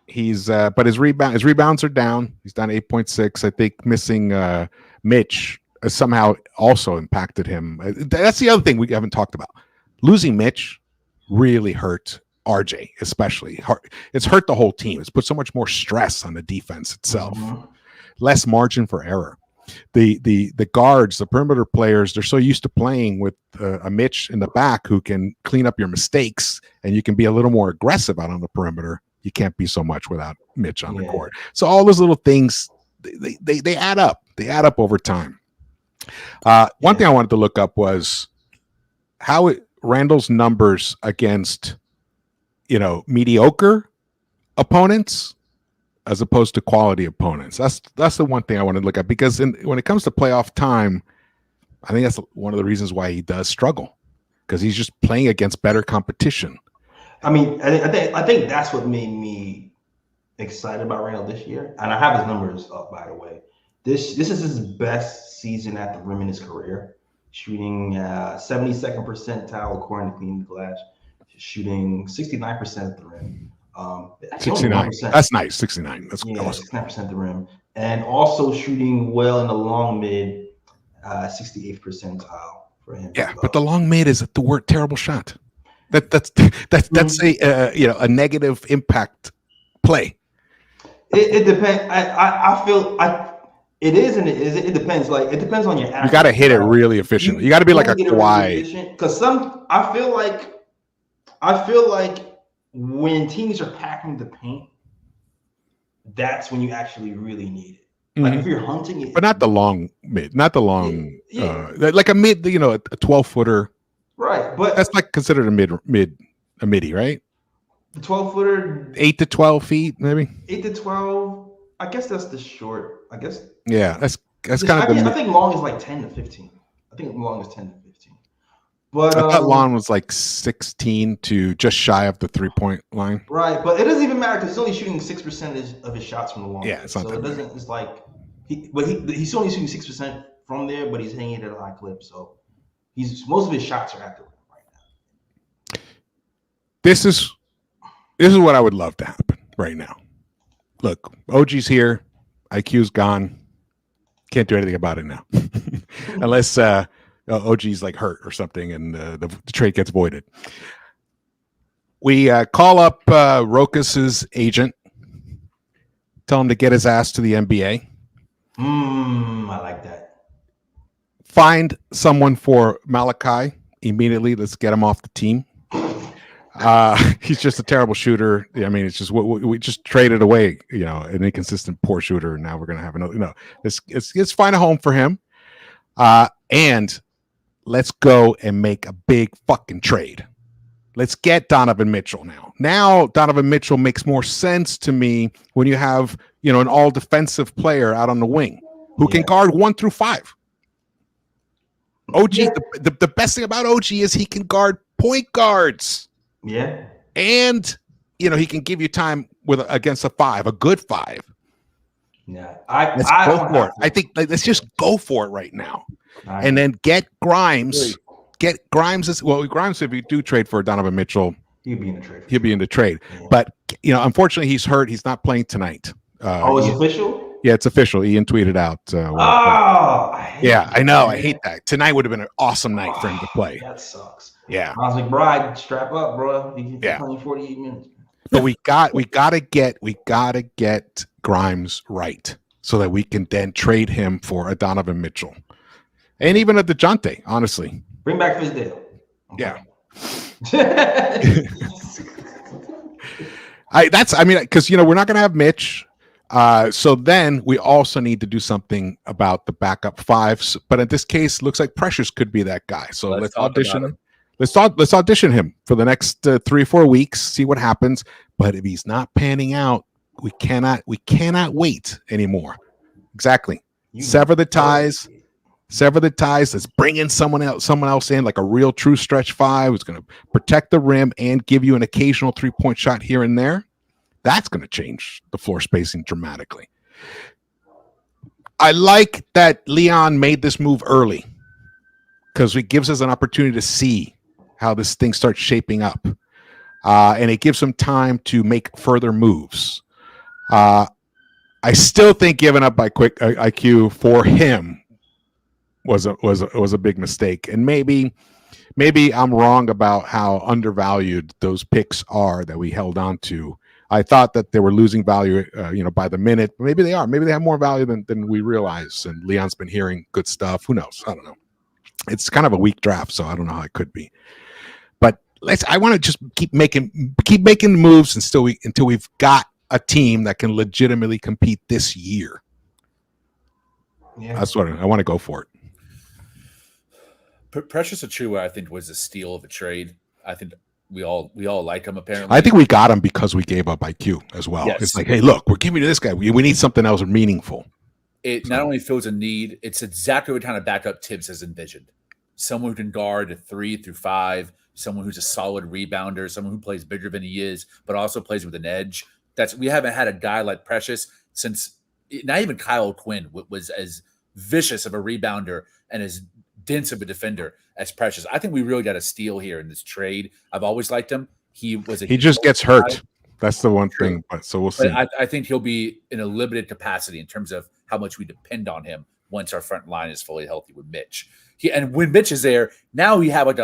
his rebounds are down. He's down 8.6. I think missing Mitch somehow also impacted him. That's the other thing we haven't talked about. Losing Mitch really hurt RJ, especially. It's hurt the whole team. It's put so much more stress on the defense itself. Mm-hmm. Less margin for error. The guards, the perimeter players, they're so used to playing with a Mitch in the back who can clean up your mistakes, and you can be a little more aggressive out on the perimeter. You can't be so much without Mitch on the court. So all those little things, they add up. They add up over time. One thing I wanted to look up was Randall's numbers against, mediocre opponents as opposed to quality opponents. That's the one thing I want to look at, because when it comes to playoff time, I think that's one of the reasons why he does struggle, because he's just playing against better competition. I mean, I think that's what made me excited about Randall this year, and I have his numbers up, by the way. This is his best season at the rim in his career, shooting 72nd percentile according to Clean the Glass, shooting 69% at the rim. 69. That's nice. 69. That's awesome. 69% at the rim, and also shooting well in the long mid, 68th percentile for him. Yeah, but the long mid is the terrible shot. That's a negative impact play. It depends. I feel it is and it isn't. It depends. Like it depends on your. You got to hit it really efficiently. You got to be like a Kawhi. Because I feel like when teams are packing the paint, that's when you actually really need it. Like if you're hunting it, but not the long mid, not the long, like a mid, a 12-footer. Right, but that's like considered a midi, right? The 12-footer, 8 to 12 feet, maybe 8 to 12. I guess that's the short. I guess. Yeah, that's kind of. I think long is like 10 to 15. I think long is 10 to 15. But I thought long was like 16 to just shy of the 3-point line. Right, but it doesn't even matter because he's only shooting 6% of his shots from the long. Yeah, it's not so that it doesn't. It's like he's only shooting 6% from there, but he's hanging it at a high clip. So most of his shots are at the rim right now. This is what I would love to happen right now. Look, OG's here, IQ's gone. Can't do anything about it now, unless OG's like hurt or something, and the trade gets voided. We call up Rokus's agent, tell him to get his ass to the NBA. I like that. Find someone for Malachi immediately. Let's get him off the team. He's just a terrible shooter. I mean, it's just we just traded away, an inconsistent, poor shooter. And now we're gonna have another. Let's find a home for him, and let's go and make a big fucking trade. Let's get Donovan Mitchell now. Now Donovan Mitchell makes more sense to me when you have an all defensive player out on the wing who can guard 1 through 5. OG, the best thing about OG is he can guard point guards. Yeah. And he can give you time against a 5, a good 5. Yeah. Let's go for it. I think let's just go for it right now. And then get Grimes. Get Grimes Grimes, if you do trade for Donovan Mitchell, he'll be in the trade. Yeah. But unfortunately he's hurt. He's not playing tonight. It's official? Yeah, it's official. Ian tweeted out. I know. I hate that. Tonight would have been an awesome night for him to play. That sucks. Yeah. I was like, bro, strap up, bro. He's playing 48 minutes. But we gotta get Grimes right so that we can then trade him for a Donovan Mitchell. And even a DeJounte, honestly. Bring back Fizdale. Okay. Yeah. Because we're not gonna have Mitch. So then we also need to do something about the backup 5s. But in this case, looks like Precious could be that guy. So let's audition him. Let's audition him for the next 3 or 4 weeks. See what happens. But if he's not panning out, we cannot wait anymore. Exactly. Sever the ties. Let's bring in someone else in, like a real true stretch 5 who's going to protect the rim and give you an occasional 3-point shot here and there. That's going to change the floor spacing dramatically. I like that Leon made this move early because it gives us an opportunity to see how this thing starts shaping up. And it gives him time to make further moves. I still think giving up by quick IQ for him was a big mistake. And maybe I'm wrong about how undervalued those picks are that we held on to. I thought that they were losing value, by the minute. Maybe they are. Maybe they have more value than we realize. And Leon's been hearing good stuff. Who knows? I don't know. It's kind of a weak draft, so I don't know how it could be. But I want to just keep making moves until we've got a team that can legitimately compete this year. Yeah, that's what I want to go for it. Precious Achiuwa, I think, was a steal of a trade. I think we all like him, apparently. I think we got him because we gave up IQ as well. Yes. It's like, hey, look, we're giving you this guy. We need something else meaningful. It not only fills a need, it's exactly what kind of backup Thibs has envisioned. Someone who can guard a 3 through 5, someone who's a solid rebounder, someone who plays bigger than he is, but also plays with an edge. We haven't had a guy like Precious since not even Kyle Quinn was as vicious of a rebounder and as dense of a defender as Precious. I think we really got a steal here in this trade. I've always liked him. He just gets hurt. That's the one thing. So we'll see. I think he'll be in a limited capacity in terms of how much we depend on him once our front line is fully healthy with Mitch. And when Mitch is there, now we have he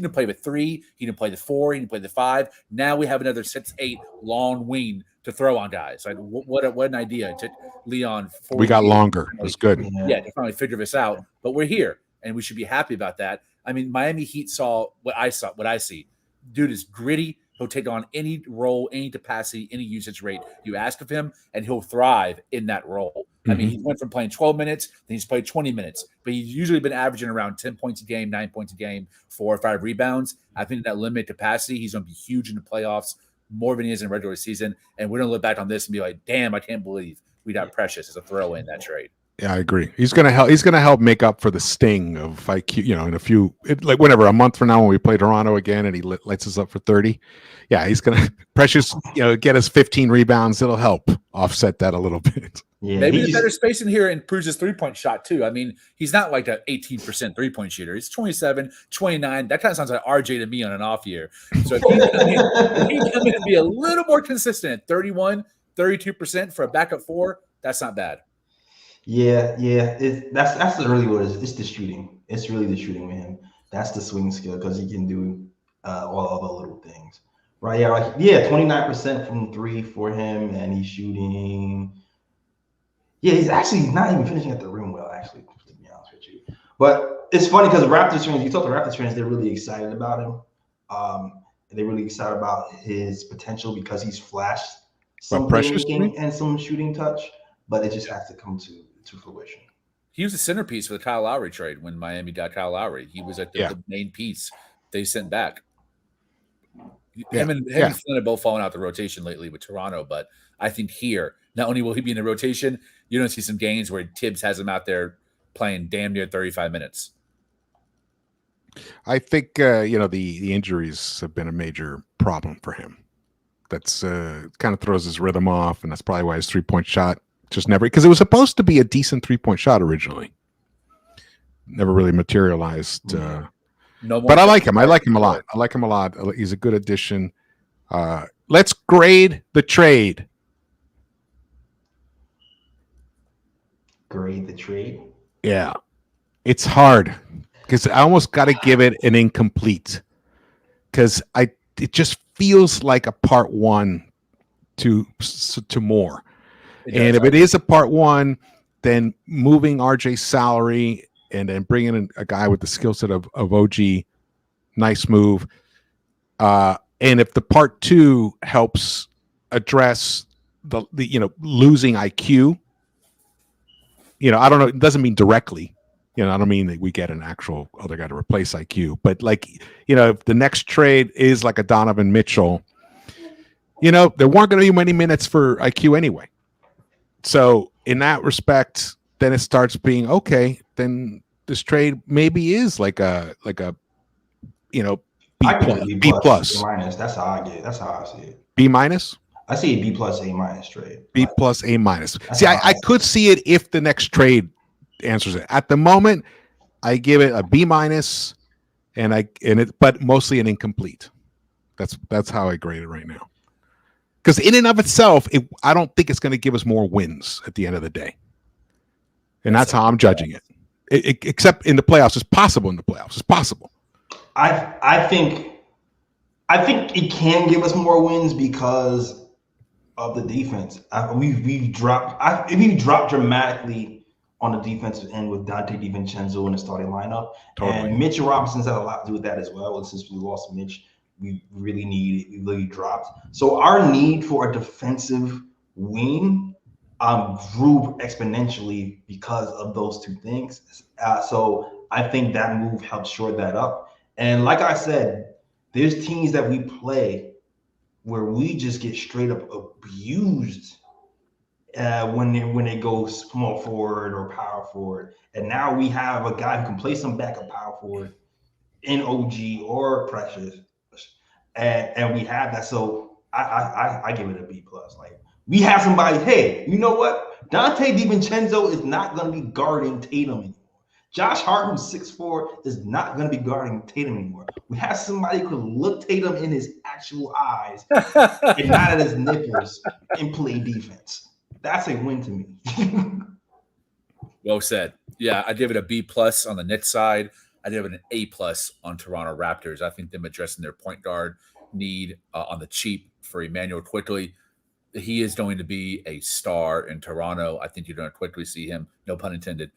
can play the 3, he can play the 4, he can play the 5. Now we have another 6'8" long wing to throw on guys. Like what an idea. It took Leon 4 We got years longer. It was good. to finally figure this out. But we're here, and we should be happy about that. I mean, Miami Heat saw what I see. Dude is gritty. He'll take on any role, any capacity, any usage rate you ask of him, and he'll thrive in that role. I mean, he went from playing 12 minutes, then he's played 20 minutes, but he's usually been averaging around 10 points a game, 9 points a game, 4 or 5 rebounds. I think that limited capacity, he's going to be huge in the playoffs, more than he is in the regular season. And we're going to look back on this and be like, damn, I can't believe we got Precious as a throw in that trade. Yeah, I agree. He's gonna help make up for the sting of IQ. In a few, a month from now when we play Toronto again, and he lights us up for 30. Yeah, he's gonna Precious. Get us 15 rebounds. It'll help offset that a little bit. Yeah, maybe the better space in here improves his 3-point shot too. I mean, he's not like an 18% 3-point shooter. He's 27, 29. That kind of sounds like RJ to me on an off year. So if he come in and be a little more consistent at 31, 32% for a backup 4, that's not bad. Yeah. That's really what it is. It's the shooting. It's really the shooting with him. That's the swing skill because he can do all the little things. Right? Yeah, 29% from 3 for him, and he's shooting. Yeah, he's actually not even finishing at the rim well, actually, to be honest with you. But it's funny because Raptors fans, you talk to Raptors fans, they're really excited about him. And they're really excited about his potential because he's flashed some playmaking and some shooting touch, but it just has to come to fruition. He was a centerpiece for the Kyle Lowry trade when Miami got Kyle Lowry. He was like the main piece they sent back. Him and Flynn have both fallen out the rotation lately with Toronto, but I think here, not only will he be in the rotation, you're going to see some games where Thibs has him out there playing damn near 35 minutes. I think, the injuries have been a major problem for him. That's kind of throws his rhythm off, and that's probably why his 3-point shot just never, because it was supposed to be a decent 3-point shot originally. Never really materialized. But I like him. I like him a lot. He's a good addition. Let's grade the trade. Grade the trade? Yeah. It's hard because I almost got to give it an incomplete because it just feels like a part 1 to more. And if it is a part 1, then moving RJ's salary and then bringing in a guy with the skill set of OG, nice move. And if the part 2 helps address the losing IQ, I don't know. It doesn't mean directly. I don't mean that we get an actual other guy to replace IQ, but if the next trade is like a Donovan Mitchell, there weren't going to be many minutes for IQ anyway. So in that respect, then it starts being okay. Then this trade maybe is like a B plus. A-. That's how I see it. B minus. I see a B plus A minus trade. B plus A minus. See, I could see it if the next trade answers it. At the moment, I give it a B minus, but mostly an incomplete. That's how I grade it right now. Because in and of itself, I don't think it's going to give us more wins at the end of the day. And that's how I'm judging it. Except in the playoffs, it's possible in the playoffs. It's possible. I think it can give us more wins because of the defense. We've dropped dramatically on the defensive end with Dante DiVincenzo in the starting lineup. Totally. And Mitchell Robinson's had a lot to do with that as well. And since we lost Mitch, we really dropped. So our need for a defensive wing grew exponentially because of those two things. So I think that move helped shore that up. And like I said, there's teams that we play where we just get straight up abused when they go small forward or power forward. And now we have a guy who can play some backup power forward in OG or Precious. And we have that. So I give it a B plus. Like, we have somebody, hey, you know what? Dante DiVincenzo is not going to be guarding Tatum anymore. Josh Hart, who's 6'4", is not going to be guarding Tatum anymore. We have somebody who can look Tatum in his actual eyes and not at his nipples and play defense. That's a win to me. Well said. Yeah, I give it a B plus on the Knicks side. I give it an A plus on Toronto Raptors. I think them addressing their point guard need on the cheap for Emmanuel Quickly. he is going to be a star in Toronto. I think you're going to quickly see him, no pun intended,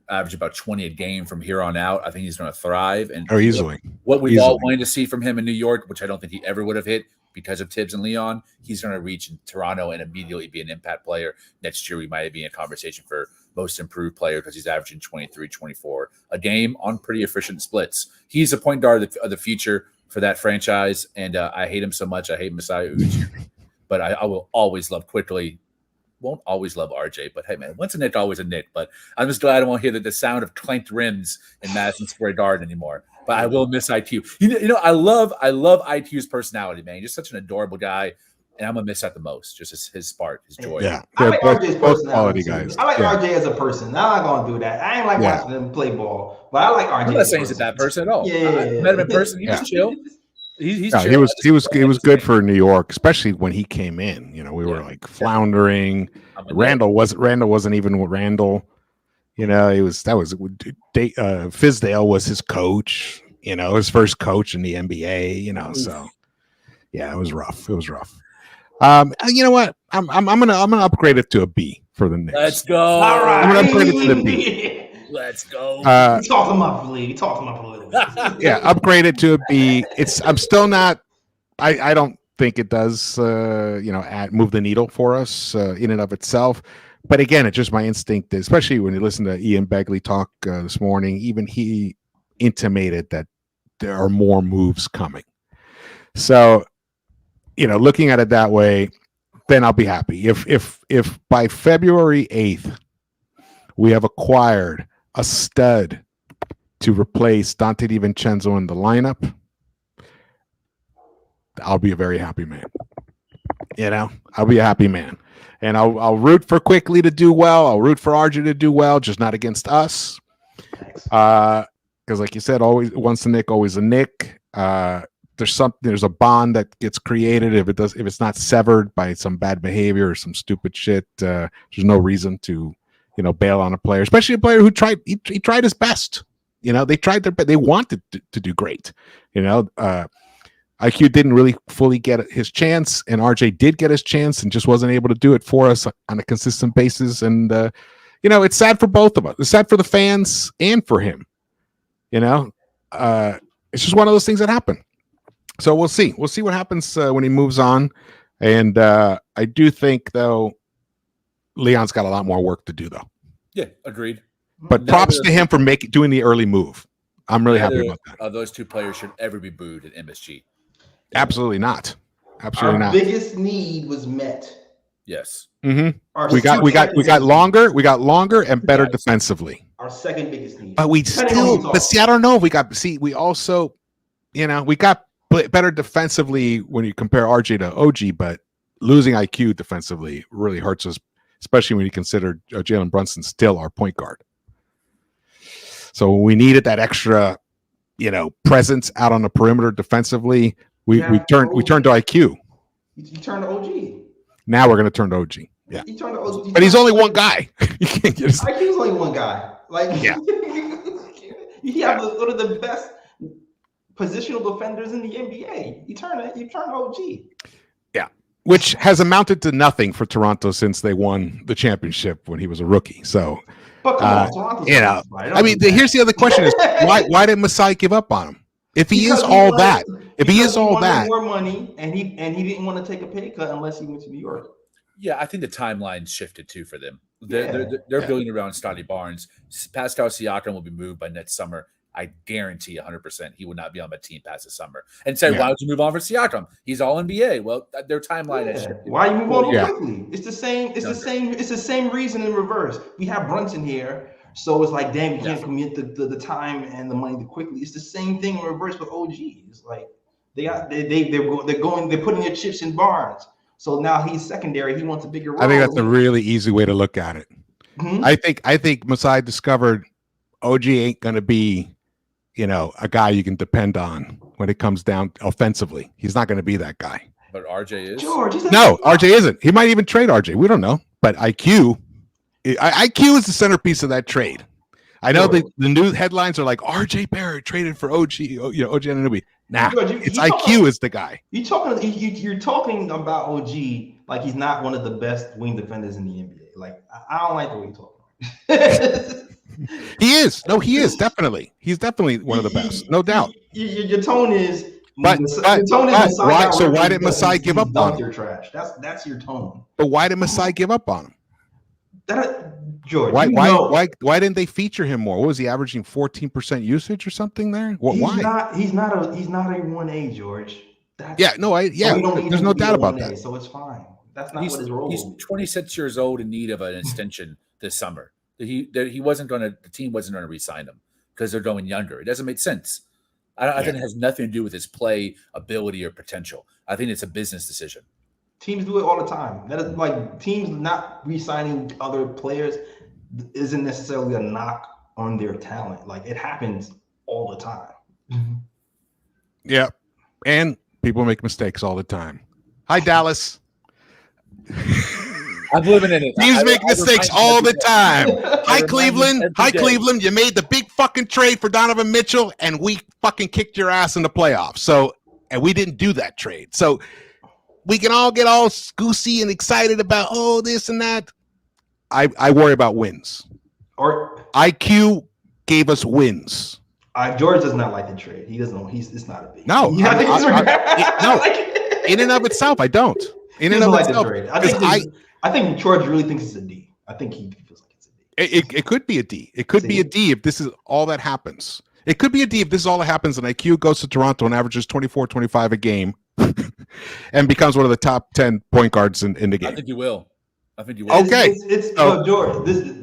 average about 20 a game from here on out. I think he's going to thrive. And easily. What we've all wanted to see from him in New York, which I don't think he ever would have hit because of Thibs and Leon, he's going to reach in Toronto and immediately be an impact player. Next year, we might be in a conversation for most improved player because he's averaging 23, 24 a game on pretty efficient splits. He's a point guard of the future for that franchise, and I hate him so much. I hate Masai Ujiri, but I will always love Quickly. Won't always love RJ, but hey, man, once a Knick, always a Knick. But I'm just glad I won't hear the sound of clanked rims in Madison Square Garden anymore. But I will miss IQ. You know, I love IQ's personality, man. He's just such an adorable guy, and I'm gonna miss that the most. Just his spark, his joy. Yeah, I like RJ's personality guys. I like RJ as a person. I'm not gonna do that. I ain't like watching him play ball, but I like RJ. I'm not saying he's a bad person at all. Yeah, I met him in person. He was chill. He's no, chill. he was good for New York, especially when he came in. You know, we were like floundering. Randall wasn't even Randall. You know, Fizdale was his coach. You know, his first coach in the NBA. You know, so yeah, it was rough. You know what? I'm gonna upgrade it to a B for the Knicks. Let's go. All right, I'm gonna upgrade it to the B. Let's go. Talk him up, Lee. Talk him up a little bit. Yeah, upgrade it to a B. I'm still not. I don't think it does. Move the needle for us in and of itself. But again, it's just my instinct, especially when you listen to Ian Begley talk this morning. Even he intimated that there are more moves coming. So, you know, looking at it that way, then I'll be happy. If by February 8th we have acquired a stud to replace Dante DiVincenzo in the lineup, I'll be a very happy man. You know, I'll be a happy man. And I'll root for Quickly to do well. I'll root for RJ to do well, just not against us. Because like you said, always once a Knick, always a Knick. There's a bond that gets created if it's not severed by some bad behavior or some stupid shit. There's no reason to, bail on a player, especially a player who tried. He tried his best. They tried their best. They wanted to do great. IQ didn't really fully get his chance, and RJ did get his chance and just wasn't able to do it for us on a consistent basis. And it's sad for both of us. It's sad for the fans and for him. It's just one of those things that happen. So we'll see. We'll see what happens when he moves on. And I do think, though, Leon's got a lot more work to do, though. Yeah, agreed. But props to him for doing the early move. I'm really happy about that. Those two players should ever be booed at MSG. Absolutely not. Absolutely not. Our biggest need was met. Yes. Mm-hmm. We got longer. We got longer and better defensively. Our second biggest need. But I don't know if we got. See, we also, we got better defensively when you compare RJ to OG, but losing IQ defensively really hurts us, especially when you consider Jalen Brunson still our point guard. So we needed that extra, presence out on the perimeter defensively. We turned to IQ. You turned to OG. Now we're going to turn to OG. Yeah. You turned to OG. But he's only one guy. You can't get his... IQ's only one guy. Yeah. You have one of the best positional defenders in the NBA. You turn OG. Yeah. Which has amounted to nothing for Toronto since they won the championship when he was a rookie. So, but come on, here's the other question: is why did Masai give up on him? If he is all that, more money, and he didn't want to take a pay cut unless he went to New York. Yeah, I think the timeline shifted too for them. They're building around Scotty Barnes. Pascal Siakam will be moved by next summer. I guarantee 100% he would not be on my team past the summer. And say, why would you move on for Siakam? He's all NBA. Well, their timeline has shifted. Why you move on quickly? It's the same. It's the same reason in reverse. We have Brunson here, so it's like, damn, you can't commit the time and the money too quickly. It's the same thing in reverse with OG. It's like they're putting their chips in Barnes. So now he's secondary. He wants a bigger role. I think that's a really easy way to look at it. Mm-hmm. I think Masai discovered OG ain't gonna be, a guy you can depend on when it comes down offensively. He's not going to be that guy. But RJ is. No, RJ isn't. He might even trade RJ. We don't know. But IQ is the centerpiece of that trade. I know the new headlines are like RJ Barrett traded for OG, OG Anunoby. Nah, it's IQ is the guy. You're talking about OG like he's not one of the best wing defenders in the NBA. Like I don't like the way he talks. He is. No, he is definitely. He's definitely one of the best, no doubt. Your tone is. But why? So why did Masai give up on him? You're trash. That's your tone. But why did Masai give up on him? George, why didn't they feature him more? What was he averaging? 14% usage or something there? Why? He's not a 1A, George. There's no doubt about that. So it's fine. That's not what his role is. He's 26 years old in need of an extension this summer. The team wasn't going to re-sign him because they're going younger. It doesn't make sense. I think it has nothing to do with his play ability or potential. I think it's a business decision. Teams do it all the time. That is like teams not re-signing other players isn't necessarily a knock on their talent. Like it happens all the time. Yeah. And people make mistakes all the time. Hi, Dallas. I'm living in it. Teams make mistakes all the time. Hi, Cleveland. Hi, Cleveland. You made the big fucking trade for Donovan Mitchell, and we fucking kicked your ass in the playoffs. So, and we didn't do that trade. So we can all get all goosey and excited about, this and that. I worry about wins. Or IQ gave us wins. George does not like the trade. He doesn't know. It's not a big. No, no. In and of itself, I don't. In and of itself, I think George really thinks it's a D. I think he feels like it's a D. It could be a D. It could be a D if this is all that happens. It could be a D if this is all that happens and IQ goes to Toronto and averages 24, 25 a game and becomes one of the top 10 point guards in the game. I think you will. Okay.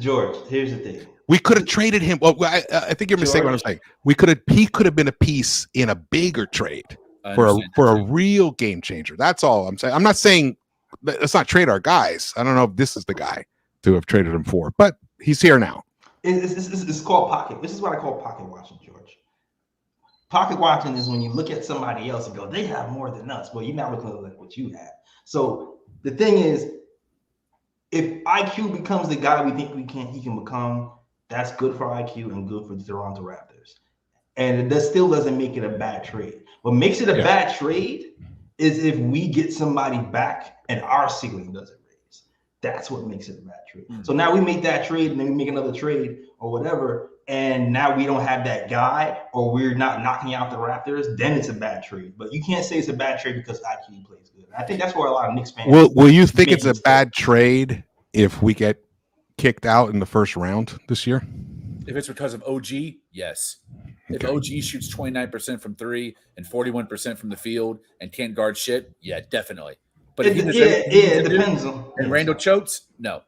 George, here's the thing. We could have traded him. Well, I think you're mistaken what I'm saying. He could have been a piece in a bigger trade for a real game changer. That's all I'm saying. I'm not saying let's not trade our guys. I don't know if this is the guy to have traded him for, but he's here now. It's called pocket. This is what I call pocket watching, George. Pocket watching is when you look at somebody else and go, they have more than us. Well, you're not looking at what you have. So the thing is, if IQ becomes the guy we think he can become, that's good for IQ and good for the Toronto Raptors. And it still doesn't make it a bad trade. What makes it a bad trade is if we get somebody back and our ceiling doesn't raise. That's what makes it a bad trade. Mm-hmm. So now we make that trade and then we make another trade or whatever, and now we don't have that guy or we're not knocking out the Raptors, then it's a bad trade. But you can't say it's a bad trade because IQ plays good. I think that's where a lot of Knicks fans will you think it's a bad trade if we get kicked out in the first round this year? If it's because of OG, yes. If OG shoots 29% from three and 41% from the field and can't guard shit, yeah, definitely. But it depends on. And Randall chokes, no.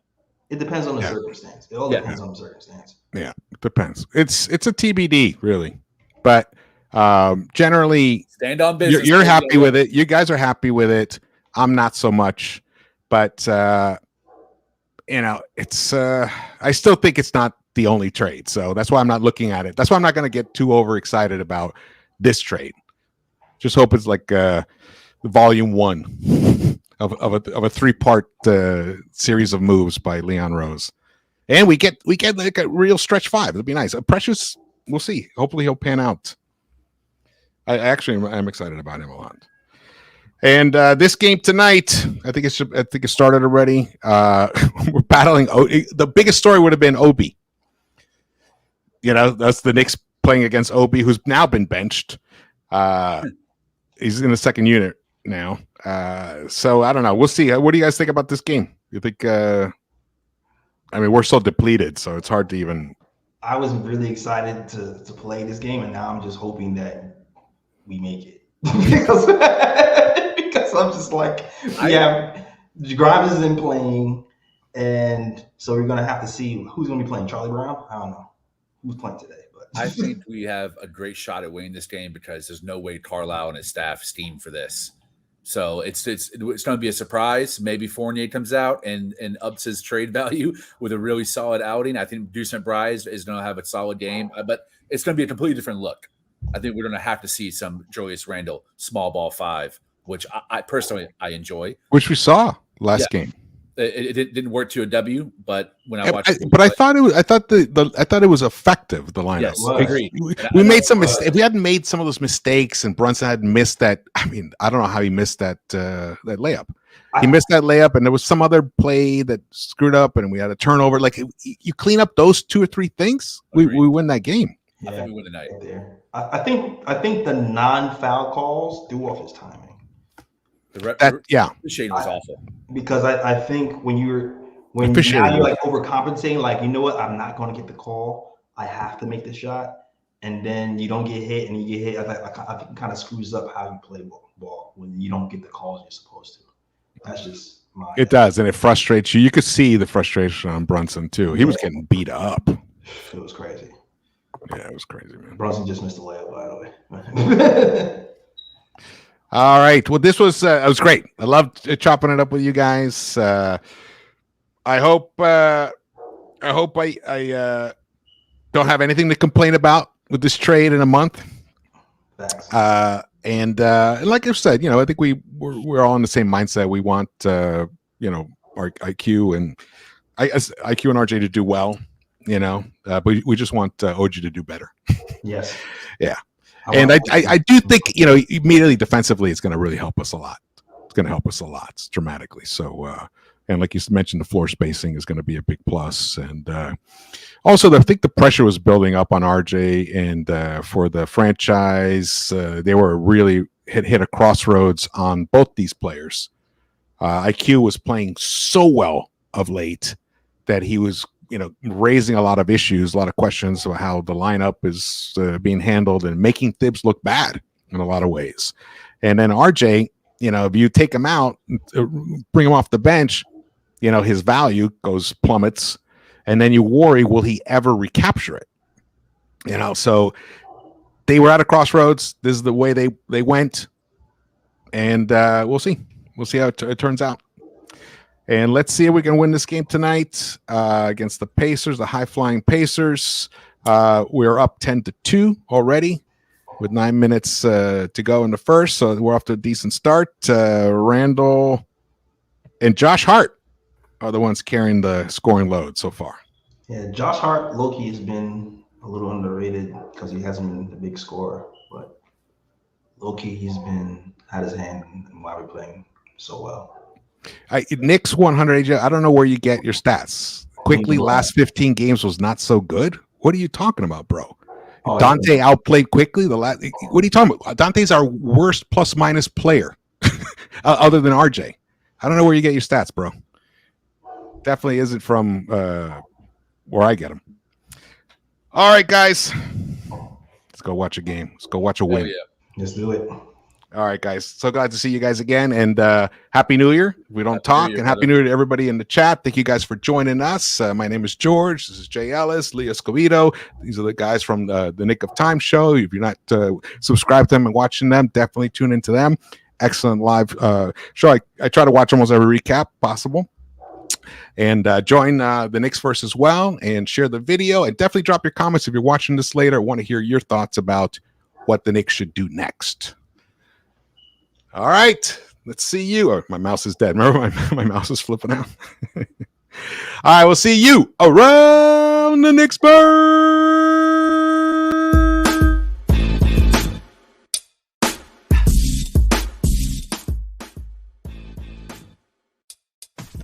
It depends on the circumstance. It all depends on the circumstance. Yeah, it depends. It's a TBD, really. But generally, stand on business. You're happy with it. You guys are happy with it. I'm not so much. But it's I still think it's not the only trade. So that's why I'm not looking at it. That's why I'm not going to get too overexcited about this trade. Just hope it's like volume 1 of a 3-part series of moves by Leon Rose. And we get like a real stretch 5. It'll be nice. Precious, we'll see. Hopefully he'll pan out. I'm excited about him a lot. And this game tonight, I think it started already. We're battling. The biggest story would have been Obi. That's the Knicks playing against Obi, who's now been benched. He's in the second unit now. So I don't know. We'll see. What do you guys think about this game? You think? We're so depleted, so it's hard to even. I was really excited to play this game, and now I'm just hoping that we make it because I'm just like, Grimes isn't playing, and so we're gonna have to see who's gonna be playing. Charlie Brown? I don't know who's playing today, but I think we have a great shot at winning this game because there's no way Carlisle and his staff scheme for this. So it's going to be a surprise. Maybe Fournier comes out and ups his trade value with a really solid outing. I think Deuce McBride is going to have a solid game, but it's going to be a completely different look. I think we're going to have to see some Julius Randle small ball 5, which I personally enjoy, which we saw last game. It didn't work to a W, but when I watched, I thought it was effective. The lineup. Yes, Right. agreed. We made some mistakes. If we hadn't made some of those mistakes, and Brunson had missed that, I mean, I don't know how he missed that layup. He missed that layup, and there was some other play that screwed up, and we had a turnover. Like you clean up those 2 or 3 things, we win that game. I think we win tonight. There. I think the non-foul calls threw off his timing. The shade was awful. Because I think when you're like overcompensating, like, you know what, I'm not going to get the call. I have to make the shot, and then you don't get hit, and you get hit. I think it kind of screws up how you play ball when you don't get the calls you're supposed to. That's just my. It does, and it frustrates you. You could see the frustration on Brunson too. He was getting beat up. It was crazy. Yeah, it was crazy, man. Brunson just missed the layup, by the way. All right. Well, this was it was great. I loved chopping it up with you guys. I hope I don't have anything to complain about with this trade in a month. And like I said, I think we're all in the same mindset. We want our IQ and RJ to do well. But we just want OG to do better. Yes. Yeah. And I do think, immediately defensively, it's going to really help us a lot. It's going to help us a lot dramatically. So, and like you mentioned, the floor spacing is going to be a big plus. And also, I think the pressure was building up on RJ, and for the franchise, they were really hit a crossroads on both these players. IQ was playing so well of late that he was raising a lot of issues, a lot of questions about how the lineup is being handled and making Thibs look bad in a lot of ways. And then RJ, if you take him out, bring him off the bench, his value plummets, and then you worry, will he ever recapture it? So they were at a crossroads. This is the way they went, and we'll see. We'll see how it turns out. And let's see if we can win this game tonight against the Pacers, the high-flying Pacers. We're up 10-2 already with 9 minutes to go in the first, so we're off to a decent start. Randall and Josh Hart are the ones carrying the scoring load so far. Yeah, Josh Hart, low-key, has been a little underrated because he hasn't been the big scorer, but low-key he's been had his hand in why we're playing so well. Knicks 100 AJ. I don't know where you get your stats. Quickly, last 15 games was not so good. What are you talking about, bro? Dante outplayed Quickly. What are you talking about? Dante's our worst plus-minus player, other than RJ. I don't know where you get your stats, bro. Definitely isn't from where I get them. All right, guys, let's go watch a game. Let's go watch a win. Yeah. Let's do it. All right, guys. So glad to see you guys again, and Happy New Year. We don't talk, and Happy New Year to everybody in the chat. Thank you guys for joining us. My name is George. This is J Ellis Lee Escobedo. These are the guys from the Nick of Time show. If you're not subscribed to them and watching them, definitely tune into them. Excellent live show. I try to watch almost every recap possible. And join the Knicks-Verse as well, and share the video. And definitely drop your comments if you're watching this later. I want to hear your thoughts about what the Knicks should do next. All right, let's see you. Oh, my mouse is dead. Remember, my mouse is flipping out. All right, we'll see you around the Knicks-Verse.